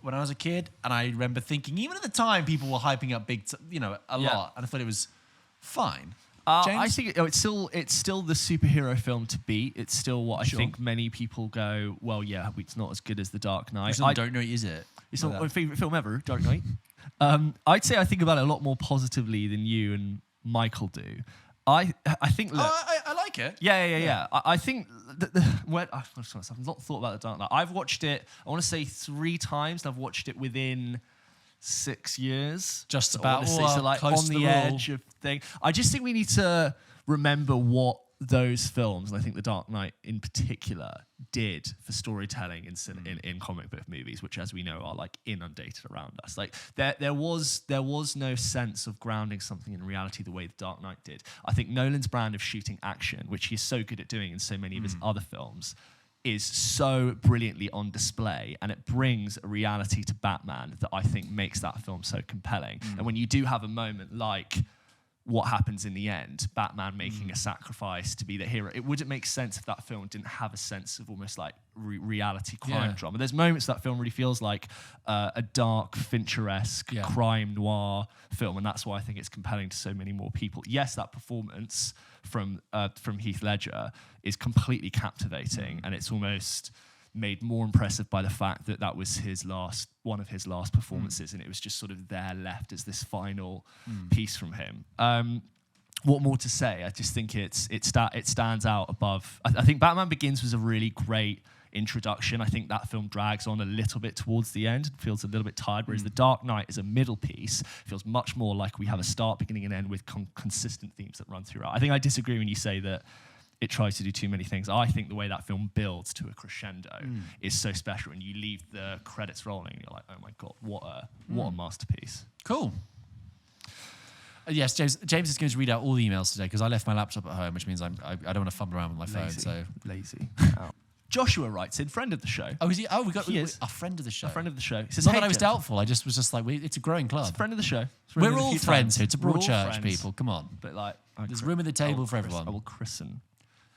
when I was a kid, and I remember thinking, even at the time, people were hyping up a lot, and I thought it was fine. I think it's still the superhero film to beat. It's still what I think many people go, well, yeah, it's not as good as The Dark Knight. Dark Knight, is it? It's not my favourite film ever, Dark Knight. I'd say I think about it a lot more positively than you and Michael do. I think. Look, I like like it. Yeah. I think I've not thought about The Dark Knight. I've watched it, I want to say 3 times, and I've watched it within 6 years. Just about, so like close on to the the edge of thing. I just think we need to remember what those films, and I think The Dark Knight in particular, did for storytelling in comic book movies, which, as we know, are like inundated around us. Like there was no sense of grounding something in reality the way The Dark Knight did. I think Nolan's brand of shooting action, which he's so good at doing in so many of his other films, is so brilliantly on display, and it brings a reality to Batman that I think makes that film so compelling. And when you do have a moment like what happens in the end, Batman making a sacrifice to be the hero, it wouldn't make sense if that film didn't have a sense of almost like reality crime drama. There's moments that film really feels like a dark, Fincher-esque crime noir film, and that's why I think it's compelling to so many more people. Yes, that performance from Heath Ledger is completely captivating, and it's almost made more impressive by the fact that that was one of his last performances, and it was just sort of there left as this final piece from him. What more to say? I just think it stands out above. I think Batman Begins was a really great introduction. I think that film drags on a little bit towards the end, feels a little bit tired, whereas The Dark Knight is a middle piece, feels much more like we have a start, beginning, and end with consistent themes that run throughout. I think I disagree when you say that it tries to do too many things. I think the way that film builds to a crescendo is so special, and you leave the credits rolling, and you're like, oh my God, what a masterpiece. Cool. Yes, James is going to read out all the emails today because I left my laptop at home, which means I don't want to fumble around with my phone. So lazy. Joshua writes in, friend of the show. Oh, is he? Oh, he is a friend of the show. A friend of the show. He says, not that I was doubtful. I just was just like, it's a growing club. It's a friend of the show. We're all friends here. It's a broad church, people. Come on. But like, there's room at the table for everyone. I will christen.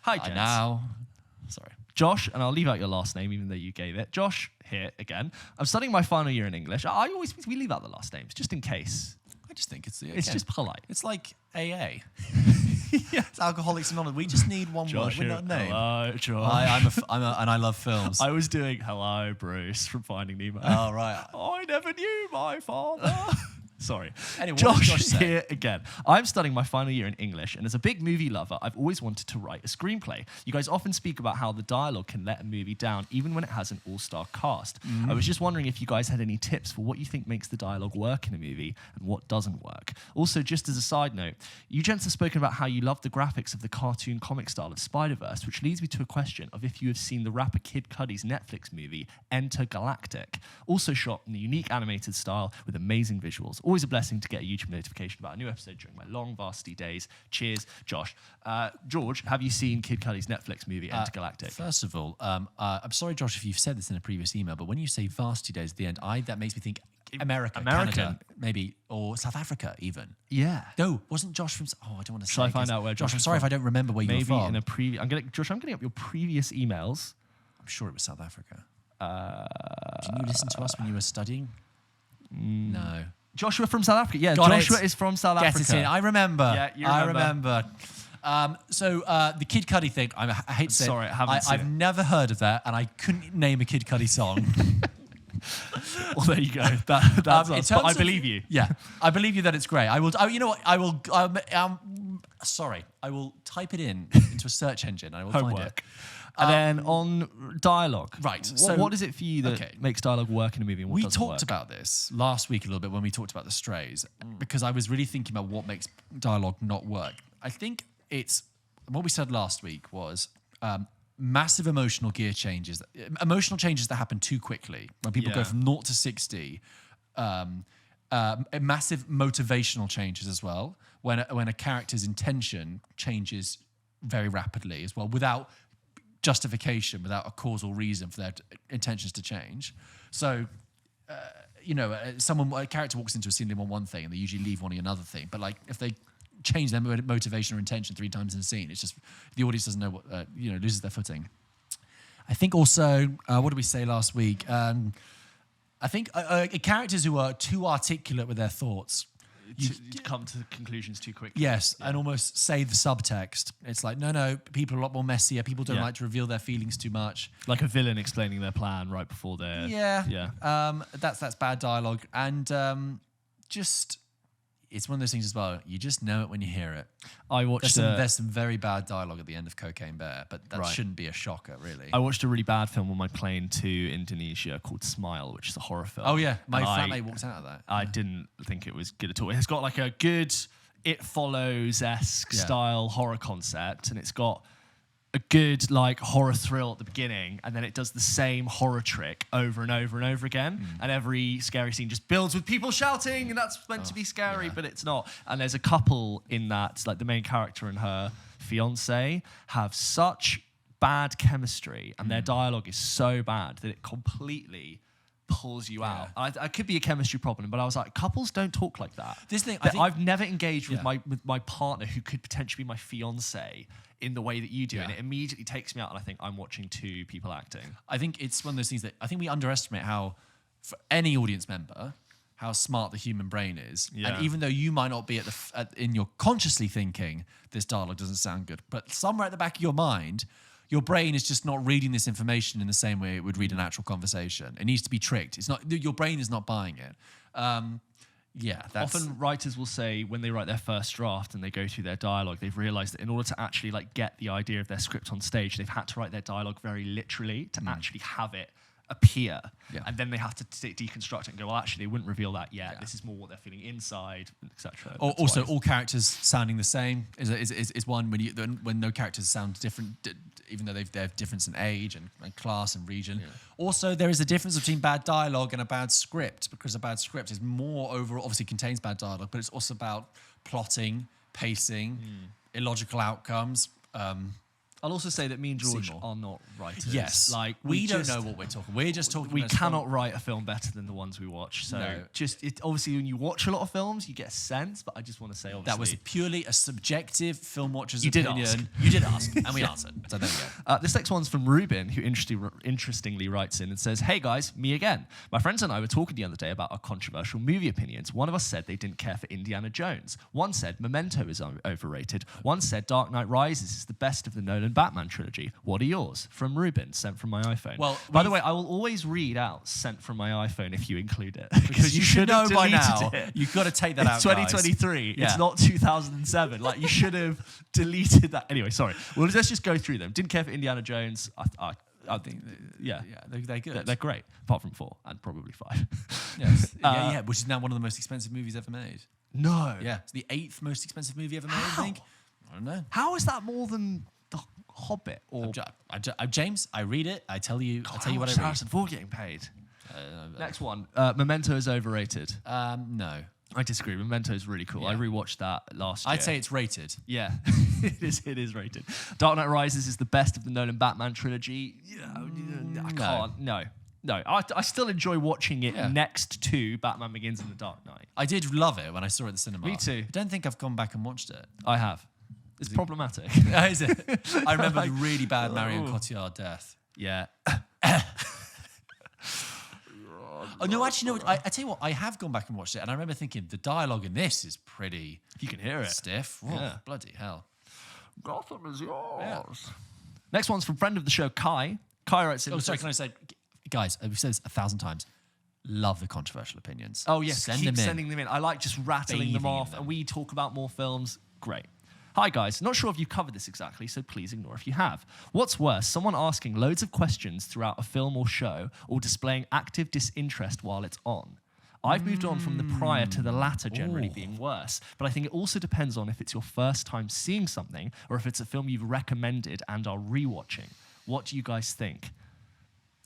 Hi, gents. Sorry. Josh, and I'll leave out your last name even though you gave it. Josh, here again. I'm studying my final year in English. We leave out the last names just in case. I just think it's just polite. It's like AA. It's Alcoholics Anonymous. We just need one Josh, word. We're not named. Hello, Josh. And I love films. I was doing hello, Bruce from Finding Nemo. Oh, right. I never knew my father. Sorry. Anyway, Josh here again. I'm studying my final year in English, and as a big movie lover, I've always wanted to write a screenplay. You guys often speak about how the dialogue can let a movie down, even when it has an all-star cast. I was just wondering if you guys had any tips for what you think makes the dialogue work in a movie and what doesn't work. Also, just as a side note, you gents have spoken about how you love the graphics of the cartoon comic style of Spider-Verse, which leads me to a question of if you have seen the rapper Kid Cudi's Netflix movie, Enter Galactic. Also shot in a unique animated style with amazing visuals. Always a blessing to get a YouTube notification about a new episode during my long varsity days. Cheers, Josh. George, have you seen Kid Cudi's Netflix movie, Enter Galactic? First of all, I'm sorry, Josh, if you've said this in a previous email, but when you say varsity days at the end, that makes me think American. Canada, maybe, or South Africa even. Yeah. No, wasn't Josh from... Oh, I don't want to say. Shall I find out where Josh I'm sorry if I don't remember where you were from. Maybe in a previous... Josh, I'm getting up your previous emails. I'm sure it was South Africa. Didn't you listen to us when you were studying? No. Joshua from South Africa. Yeah, Joshua is from South Africa. Get it in. I remember. Yeah, you remember. I remember. So the Kid Cudi thing, I hate to say Sorry, I've never heard of that, and I couldn't name a Kid Cudi song. Well, there you go. That's us. But I believe you. Yeah, I believe you that it's great. I will. You know what? I will. Sorry, I will type it into a search engine. I will find it. And then on dialogue. Right. So what is it for you that makes dialogue work in a movie and what doesn't work? We talked about this last week a little bit when we talked about The Strays, because I was really thinking about what makes dialogue not work. I think it's, what we said last week was massive emotional gear changes, emotional changes that happen too quickly. When people go from 0 to 60, massive motivational changes as well, when a character's intention changes very rapidly as well, without justification, without a causal reason for their intentions to change. So, a character walks into a scene, they want one thing, and they usually leave wanting another thing. But like, if they change their motivation or intention 3 times in a scene, it's just the audience doesn't know what, loses their footing. I think also, what did we say last week? I think characters who are too articulate with their thoughts, you come to conclusions too quickly. Yes, and almost say the subtext. It's like, no, people are a lot more messier. People don't like to reveal their feelings too much. Like a villain explaining their plan right before they're... Yeah. That's bad dialogue. And just, it's one of those things as well. You just know it when you hear it. I watched there's some very bad dialogue at the end of Cocaine Bear, but that shouldn't be a shocker, really. I watched a really bad film on my plane to Indonesia called Smile, which is a horror film. Oh yeah, my flatmate walked out of that. I didn't think it was good at all. It's got like a good It Follows-esque style horror concept, and it's got a good like horror thrill at the beginning, and then it does the same horror trick over and over and over again, and every scary scene just builds with people shouting, and that's meant to be scary, but it's not. And there's a couple in that, like the main character and her fiance have such bad chemistry, and their dialogue is so bad that it completely pulls you out. It could be a chemistry problem, but I was like, couples don't talk like that. This thing, I've never engaged with my partner who could potentially be my fiance in the way that you do, and it immediately takes me out, and I think I'm watching two people acting. I think it's one of those things that I think we underestimate how, for any audience member, how smart the human brain is. And even though you might not be in your consciously thinking this dialogue doesn't sound good, but somewhere at the back of your mind, your brain is just not reading this information in the same way it would read an actual conversation. It needs to be tricked. It's not, your brain is not buying it. Often writers will say when they write their first draft and they go through their dialogue, they've realized that in order to actually like get the idea of their script on stage, they've had to write their dialogue very literally to actually have it appear. And then they have to deconstruct it and go, well, actually, they wouldn't reveal that yet. This is more what they're feeling inside, etc. Also, all characters sounding the same is one when no characters sound different, even though they have difference in age and class and region. Also, there is a difference between bad dialogue and a bad script, because a bad script is more overall, obviously contains bad dialogue, but it's also about plotting, pacing, illogical outcomes. I'll also say that me and George are not writers. Yes, like we don't know what we're talking. We're just talking. We cannot write a film better than the ones we watch. So obviously, when you watch a lot of films, you get a sense. But I just want to say, obviously, that was purely a subjective film watcher's opinion. You did ask, and we answered. So there you go. This next one's from Ruben, who interestingly writes in and says, "Hey guys, me again. My friends and I were talking the other day about our controversial movie opinions. One of us said they didn't care for Indiana Jones. One said Memento is overrated. One said Dark Knight Rises is the best of the Nolan Batman trilogy. What are yours?" From Ruben, sent from my iPhone. Well, by the way, I will always read out "sent from my iPhone" if you include it, because you should know by now. You've got to take that out. It's 2023. It's not 2007. Like, you should have deleted that. Anyway, sorry. Well, let's just go through them. Didn't care for Indiana Jones. I think, they're good. They're great, apart from 4 and probably 5. Yes, which is now one of the most expensive movies ever made. No. Yeah, it's the 8th most expensive movie ever made, I think. I don't know. How is that more than The Hobbit? Or James, I read it. I tell you what I read. Harrison Ford getting paid. Next one. Memento is overrated. No. I disagree. Memento is really cool. I rewatched that last year. I'd say it's rated. Yeah, it is rated. Dark Knight Rises is the best of the Nolan Batman trilogy. I can't. No. I still enjoy watching it next to Batman Begins and The Dark Knight. I did love it when I saw it at the cinema. Me too. I don't think I've gone back and watched it. I have. It's problematic. Is it? I remember the really bad Marion Cotillard death. Yeah. Oh, no, actually, no. I tell you what, I have gone back and watched it, and I remember thinking the dialogue in this is pretty. You can hear it. Stiff. Whoa, bloody hell. Gotham is yours. Yeah. Next one's from friend of the show, Kai. Kai writes in. Oh, sorry, can I say, guys, we've said this 1,000 times. Love the controversial opinions. Oh, yes. Keep sending them in. I like just rattling them off, and we talk about more films. Great. Hi guys, not sure if you covered this exactly, so please ignore if you have. What's worse, someone asking loads of questions throughout a film or show, or displaying active disinterest while it's on? I've moved on from the prior to the latter generally being worse, but I think it also depends on if it's your first time seeing something, or if it's a film you've recommended and are rewatching. What do you guys think?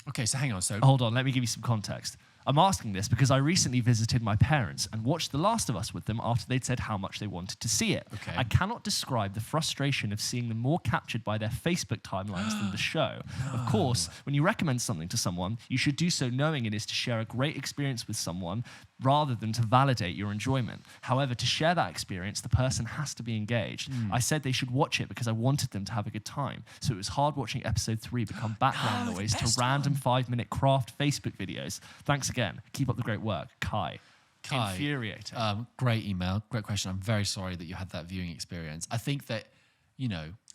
Okay, so hang on. So hold on, let me give you some context. I'm asking this because I recently visited my parents and watched The Last of Us with them after they'd said how much they wanted to see it. Okay. I cannot describe the frustration of seeing them more captured by their Facebook timelines than the show. No. Of course, when you recommend something to someone, you should do so knowing it is to share a great experience with someone rather than to validate your enjoyment. However, to share that experience, the person has to be engaged. I said they should watch it because I wanted them to have a good time. So it was hard watching episode 3 become background noise to random 5-minute craft Facebook videos. Thanks again. Keep up the great work. Kai. Infuriating. Great email. Great question. I'm very sorry that you had that viewing experience. I think that,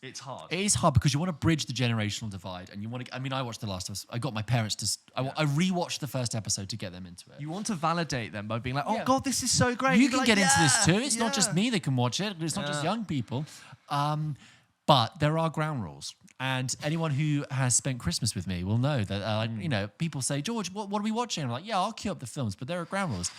It's hard. It is hard because you want to bridge the generational divide, and you want to. I mean, I watched The Last of Us. I got my parents to. I rewatched the first episode to get them into it. You want to validate them by being like, "Oh God, this is so great." You can get into this too. It's not just me that can watch it. It's not just young people. But there are ground rules, and anyone who has spent Christmas with me will know that. People say, "George, what are we watching?" I'm like, "Yeah, I'll queue up the films, but there are ground rules."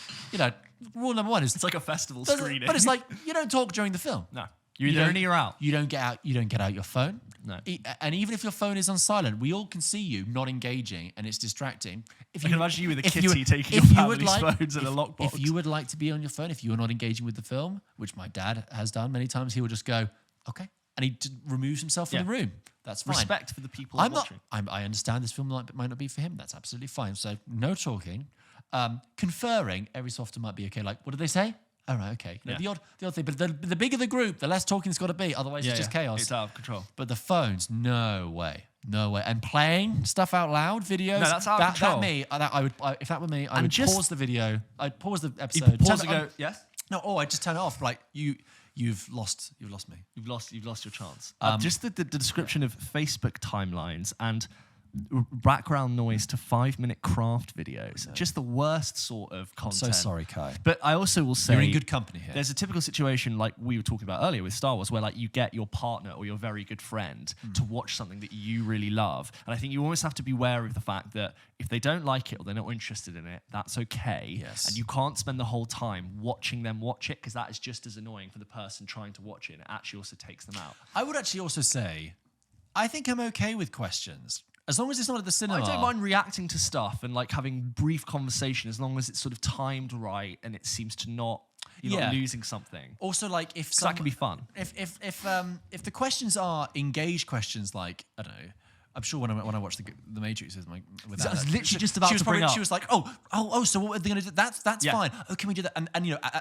Rule number one is it's like a festival screening, but it's like you don't talk during the film. No. You're either in or you're out. You don't get out your phone. No. And even if your phone is on silent, we all can see you not engaging and it's distracting. I can imagine you with a kitty taking your family's phones in a lockbox. If you would like to be on your phone, if you are not engaging with the film, which my dad has done many times, he will just go, okay. And he removes himself from the room. That's fine. Respect for the people watching. I understand this film might not be for him. That's absolutely fine. So no talking. Conferring every so often might be okay. Like, what did they say? All right, okay. The odd thing, but the bigger the group, the less talking it's got to be. Otherwise, it's just chaos. It's out of control. But the phones, no way. And playing stuff out loud, videos. No, that's out of control. If that were me, I would pause the video. I'd pause the episode. You'd pause and go, yes. No, I'd just turn it off. Like you've lost me. You've lost your chance. Just the description of Facebook timelines and background noise to 5-minute craft videos. Just the worst sort of content. I'm so sorry, Kai. But I also will say, you're in good company here. There's a typical situation like we were talking about earlier with Star Wars where like you get your partner or your very good friend to watch something that you really love. And I think you always have to be wary of the fact that if they don't like it or they're not interested in it, that's okay. Yes. And you can't spend the whole time watching them watch it because that is just as annoying for the person trying to watch it. And it actually also takes them out. I would actually also say, I think I'm okay with questions. As long as it's not at the cinema. I don't mind reacting to stuff and like having brief conversation as long as it's sort of timed right and it seems to not you're not losing something. Also, like if that can be fun. If the questions are engaged questions, like I don't know. I'm sure when I watched the Matrix with I was literally just about to bring up. She was like, oh, so what are they going to do? That's fine. Oh, can we do that? And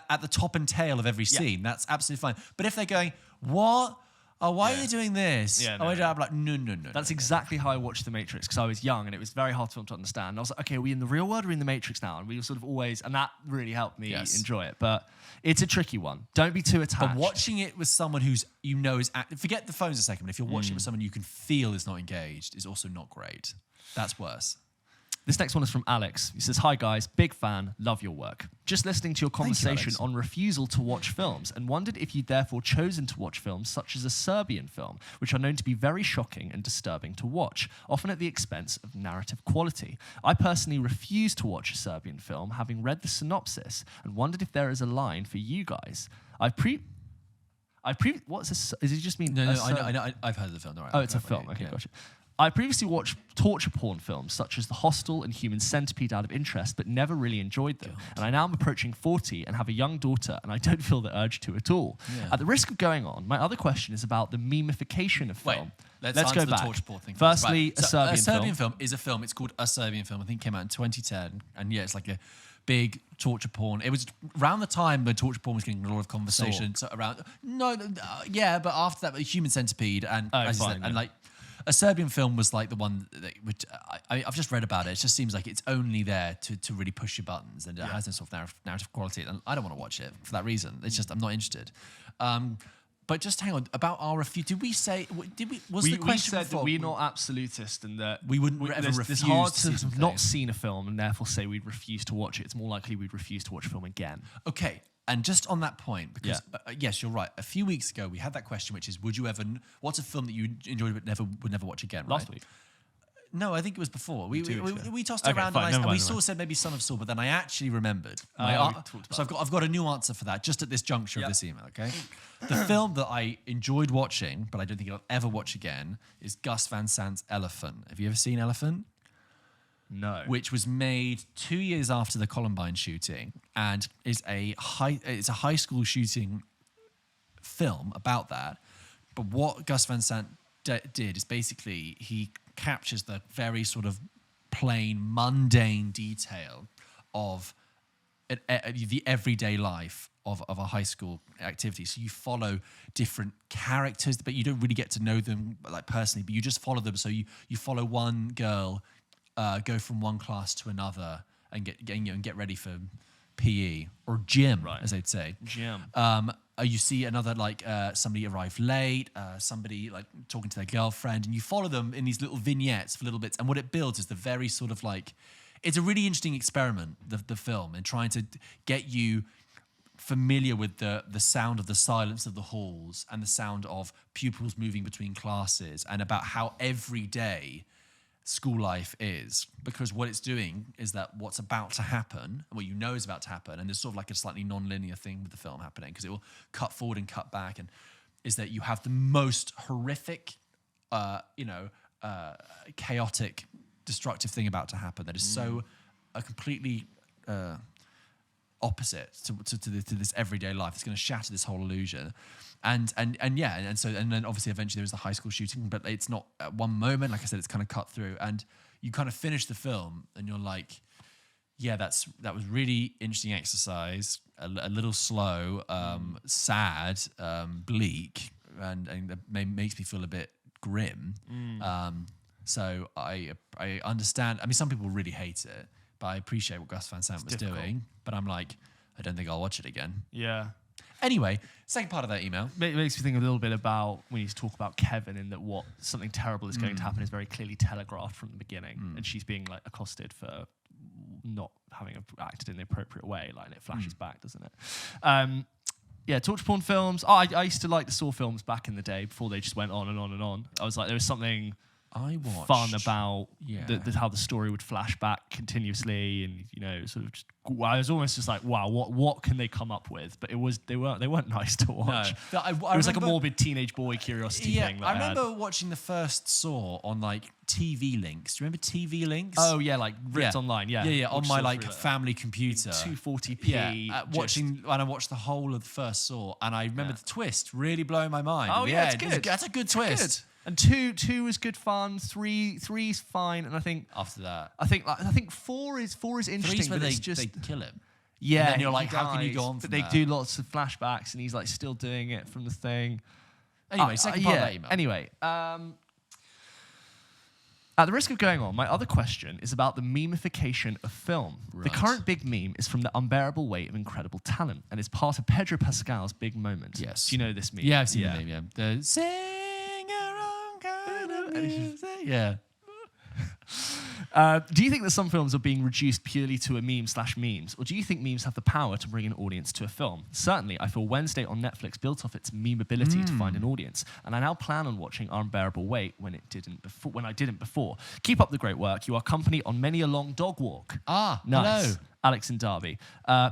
at the top and tail of every scene, that's absolutely fine. But if they're going, what? Oh, why are you doing this? Yeah, I'm like, no. That's exactly how I watched The Matrix because I was young and it was very hard for them to understand. And I was like, okay, are we in the real world or in The Matrix now? And we were sort of always, and that really helped me enjoy it. But it's a tricky one. Don't be too attached. But watching it with someone who's, is forget the phones a second, but if you're watching it with someone you can feel is not engaged, is also not great. That's worse. This next one is from Alex. He says, hi guys, big fan, love your work. Just listening to your conversation on refusal to watch films and wondered if you'd therefore chosen to watch films such as a Serbian film, which are known to be very shocking and disturbing to watch, often at the expense of narrative quality. I personally refuse to watch a Serbian film, having read the synopsis, and wondered if there is a line for you guys. What's this? Does it just mean... No, I know. I've heard of the film. Right, it's a film. Okay, gotcha. I previously watched torture porn films such as The Hostel and Human Centipede out of interest, but never really enjoyed them. And I now am approaching 40 and have a young daughter, and I don't feel the urge to at all. Yeah. At the risk of going on, my other question is about the memification of film. Let's go back. The torture porn thing. Firstly, right. A Serbian film is a film. It's called A Serbian Film. I think it came out in 2010. And yeah, it's like a big torture porn. It was around the time when torture porn was getting a lot of conversation. So but after that, Human Centipede and like. A Serbian film was like the one which I've just read about it. It just seems like it's only there to really push your buttons, and it has no sort of narrative quality. And I don't want to watch it for that reason. It's just I'm not interested. But just hang on about our refuse. Did we say? The question we said that we're not absolutist and that we wouldn't ever refuse? It's hard to have not seen a film and therefore say we'd refuse to watch it. It's more likely we'd refuse to watch a film again. Okay. And just on that point, because yes, you're right. A few weeks ago, we had that question, which is, what's a film that you enjoyed but would never watch again? Last week. No, I think it was before. We tossed it around and we said maybe Son of Saul, but then I actually remembered. So I've got a new answer for that just at this juncture of this email, okay? The film that I enjoyed watching, but I don't think I'll ever watch again, is Gus Van Sant's Elephant. Have you ever seen Elephant? No. Which was made 2 years after the Columbine shooting and is a high school shooting film about that. But what Gus Van Sant did is basically he captures the very sort of plain, mundane detail of the everyday life of a high school activity. So you follow different characters, but you don't really get to know them like personally, but you just follow them. So you follow one girl go from one class to another and get ready for PE or gym, as they'd say. Gym. you see another somebody arrive late, somebody like talking to their girlfriend, and you follow them in these little vignettes for little bits. And what it builds is the very sort of like, it's a really interesting experiment, the film, in trying to get you familiar with the sound of the silence of the halls and the sound of pupils moving between classes, and about how every day school life is, because what it's doing is that what's about to happen, what you know is about to happen, and there's sort of like a slightly non-linear thing with the film happening, because it will cut forward and cut back, and is that you have the most horrific, chaotic, destructive thing about to happen that is so completely opposite to this everyday life. It's going to shatter this whole illusion. And then obviously eventually there's the high school shooting, but it's not at one moment. Like I said, it's kind of cut through, and you kind of finish the film and you're like, yeah, that was really interesting exercise, a little slow, sad, bleak, and that makes me feel a bit grim. So I understand. I mean, some people really hate it, but I appreciate what Gus Van Sant was doing. But I'm like, I don't think I'll watch it again. Yeah. Anyway, second part of that email. It makes me think a little bit about when you talk about Kevin, in that something terrible is going to happen is very clearly telegraphed from the beginning, and she's being like accosted for not having acted in the appropriate way, like, and it flashes back, doesn't it? Torture porn films. I used to like the Saw films back in the day before they just went on and on and on. I was like, there was something fun about how the story would flash back continuously, and sort of just, I was almost just like, wow, what can they come up with? But they weren't nice to watch. No. It was like a morbid teenage boy curiosity thing. I remember watching the first Saw on like TV Links. Do you remember TV Links? Oh yeah, like ripped online. Yeah, on my like family computer, 240p. And I watched the whole of the first Saw, and I remember the twist really blowing my mind. Oh yeah, it's good. That's a good twist. Good. And two is good fun. Three's fine, and I think after that, I think four is interesting. Three's where but they kill him. Yeah, and you're like, how can you go on? But they do lots of flashbacks, and he's like still doing it from the thing. Anyway, second part of that email. Anyway, at the risk of going on, my other question is about the memification of film. Right. The current big meme is from The Unbearable Weight of Incredible Talent, and is part of Pedro Pascal's big moment. Yes. Do you know this meme? Yeah, I've seen the meme. Yeah. The sing your own kind of music. Yeah. Do you think that some films are being reduced purely to a meme/memes, or do you think memes have the power to bring an audience to a film? Certainly, I feel Wednesday on Netflix built off its meme ability to find an audience, and I now plan on watching Unbearable Weight when I didn't before. Keep up the great work. You are company on many a long dog walk. Ah, nice. Hello. Alex in Derby.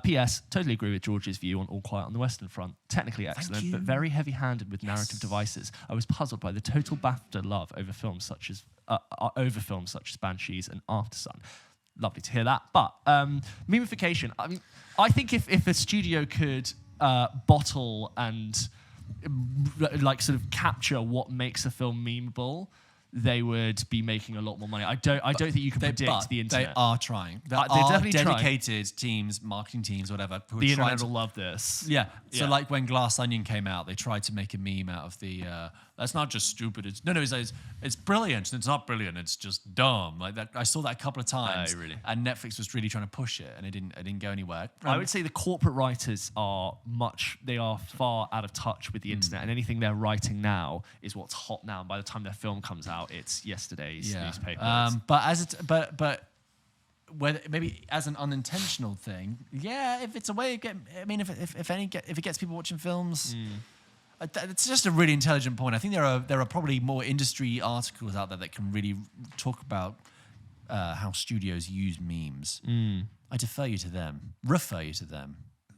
P.S. Totally agree with George's view on All Quiet on the Western Front. Technically excellent, but very heavy-handed with narrative devices. I was puzzled by the total BAFTA love over films such as Banshees and Aftersun. Lovely to hear that. But memification. I mean, I think if a studio could bottle and like sort of capture what makes a film memeable, they would be making a lot more money. I don't think you can predict the internet. They are trying. There are definitely dedicated teams, marketing teams, whatever. The internet will love this. Yeah. So like when Glass Onion came out, they tried to make a meme out of the. That's not just stupid. It's brilliant. It's not brilliant. It's just dumb. Like that. I saw that a couple of times. Oh, really? And Netflix was really trying to push it, and it didn't go anywhere. I would say the corporate writers are far out of touch with the internet, and anything they're writing now is what's hot now. And by the time their film comes out, it's yesterday's newspaper. But whether maybe as an unintentional thing, if it's a way of getting, I mean, if it gets people watching films, it's just a really intelligent point. I think there are probably more industry articles out there that can really talk about how studios use memes. I refer you to them.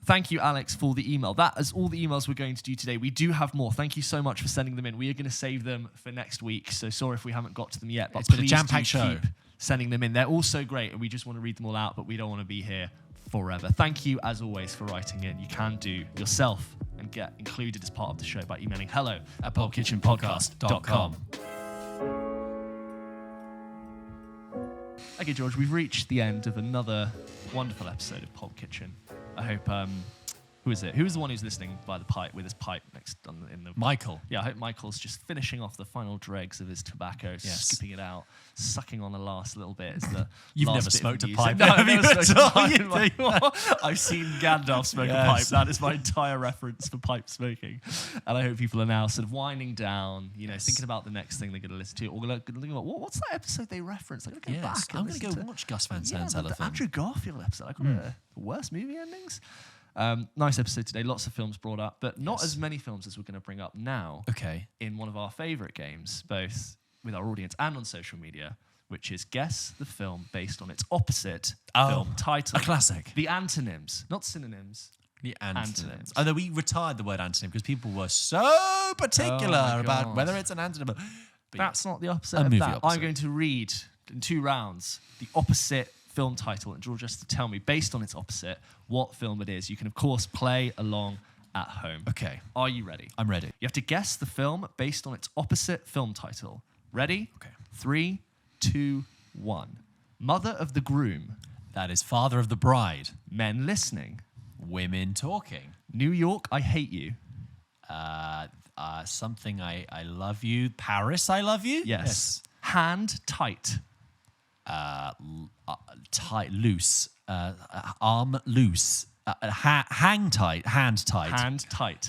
Thank you, Alex, for the email. That is all the emails we're going to do today. We do have more. Thank you so much for sending them in. We are going to save them for next week, so sorry if we haven't got to them yet. But it's been a please jam-packed show. Keep sending them in. They're all so great, and we just want to read them all out, but we don't want to be here forever. Thank you, as always, for writing in. You can do yourself and get included as part of the show by emailing hello@pulpkitchenpodcast.com. Okay, George, we've reached the end of another wonderful episode of Pulp Kitchen. I hope Who is it? Who's the one who's listening by the pipe with his pipe in the? Michael. Yeah, I hope Michael's just finishing off the final dregs of his tobacco, scooping it out, sucking on the last little bit. You've never smoked a pipe. No, I've never smoked a pipe. I've seen Gandalf smoke a pipe. That is my entire reference for pipe smoking. And I hope people are now sort of winding down, thinking about the next thing they're going to listen to. Or going to think about, what's that episode they referenced? I'm going to go back. I'm going to go watch Gus Van Sant's Elephant. The Andrew Garfield episode. I got the worst movie endings. Nice episode today. Lots of films brought up, but not as many films as we're going to bring up now. Okay. In one of our favourite games, both with our audience and on social media, which is Guess the Film based on its opposite film title. A classic. The antonyms, not synonyms. The antonyms. Although we retired the word antonym because people were so particular about whether it's an antonym. But that's not the opposite of that. I'm going to read in 2 rounds the opposite film title, and George has to tell me, based on its opposite, what film it is. You can, of course, play along at home. Okay. Are you ready? I'm ready. You have to guess the film based on its opposite film title. Ready? Okay. 3, 2, 1. Mother of the groom. That is Father of the Bride. Men listening. Women talking. New York, I hate you. Something I love you. Paris, I love you. Yes. Hand tight. Tight, loose, arm loose, hang tight, hand tight,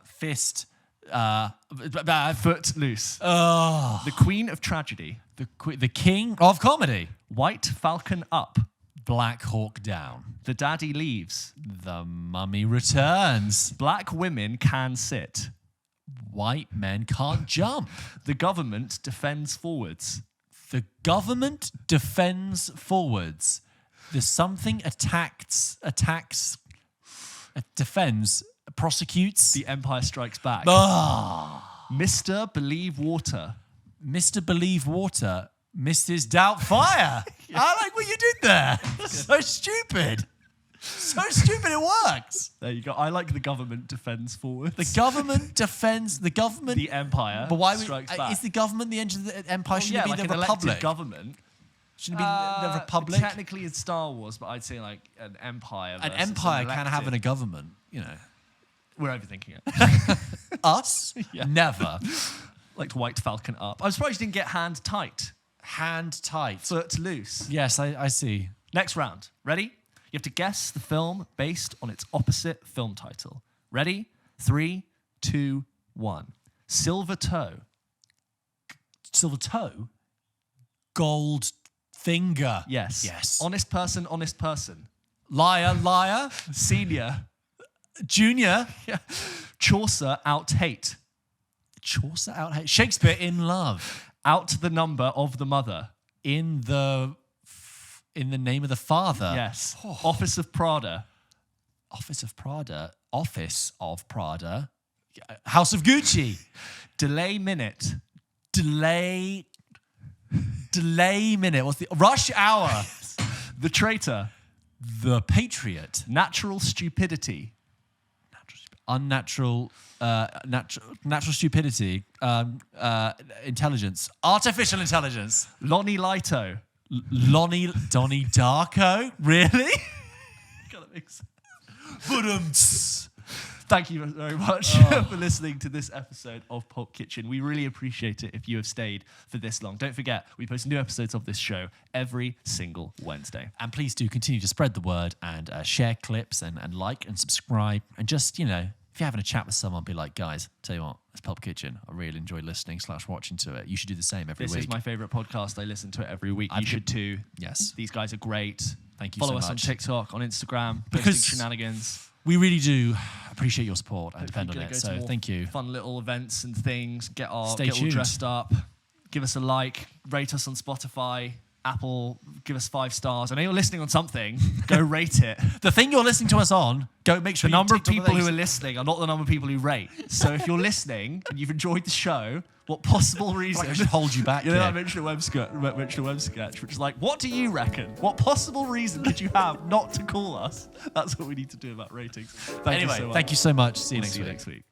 fist, foot loose. Oh, the Queen of Tragedy, the King of Comedy, White Falcon Up, Black Hawk Down, The Daddy Leaves, The Mummy Returns, Black Women Can Sit, White Men Can't Jump, The Government Defends Forwards. The government defends forwards. There's something attacks, defends, prosecutes. The Empire Strikes Back. Mr. Believe Water. Mr. Believe Water. Mrs. Doubtfire. I like what you did there. So stupid. So stupid it works. There you go. I like The Government Defends Forwards. The government defends the government. The Empire. But why strikes back. Is the government the engine of the empire? Shouldn't it be the Republic? Government. Shouldn't it be the Republic? Technically, it's Star Wars, but I'd say like an empire. An empire can have a government. We're overthinking it. Us? Yeah. Never. Like White Falcon Up. I'm surprised you didn't get hand tight. Hand tight. Foot loose. Yes, I see. Next round. Ready? You have to guess the film based on its opposite film title. Ready? 3, 2, 1. Silver Toe. Silver Toe? Gold Finger. Yes. Yes. Honest person, honest person. Liar, liar. Senior. Junior. Yeah. Chaucer out hate. Chaucer out hate. Shakespeare in love. Out the number of the mother. In the name of the father. Yes. Oh. Office of Prada. Office of Prada. Office of Prada. House of Gucci. Delay minute. Delay minute. What's the Rush Hour? The Traitor. The Patriot. Natural stupidity. Unnatural. Natural stupidity. Intelligence. Artificial intelligence. Lonnie Lito. Donnie Darko? Really? God, that makes sense. Thank you very much for listening to this episode of PULP Kitchen. We really appreciate it if you have stayed for this long. Don't forget, we post new episodes of this show every single Wednesday. And please do continue to spread the word and share clips and like and subscribe. And just, if you're having a chat with someone, be like, guys, tell you what, it's PULP Kitchen. I really enjoy listening / watching to it. You should do the same every week. This is my favorite podcast. I listen to it every week. You should too. Yes. These guys are great. Thank you so much. Follow us on TikTok, on Instagram, because posting shenanigans. We really do appreciate your support and depend on it. Go So thank you. Fun little events and things. Get all tuned. dressed up. Give us a like. Rate us on Spotify, Apple. Give us 5 stars. I know you're listening on something. Go rate it. The thing you're listening to us on, go make sure the number of people who are listening are not the number of people who rate. So if you're listening and you've enjoyed the show, what possible reason? I should hold you back. I mentioned a web sketch, which is like, what do you reckon? What possible reason could you have not to call us? That's what we need to do about ratings. Thank you so much. Thank you so much. See you next week.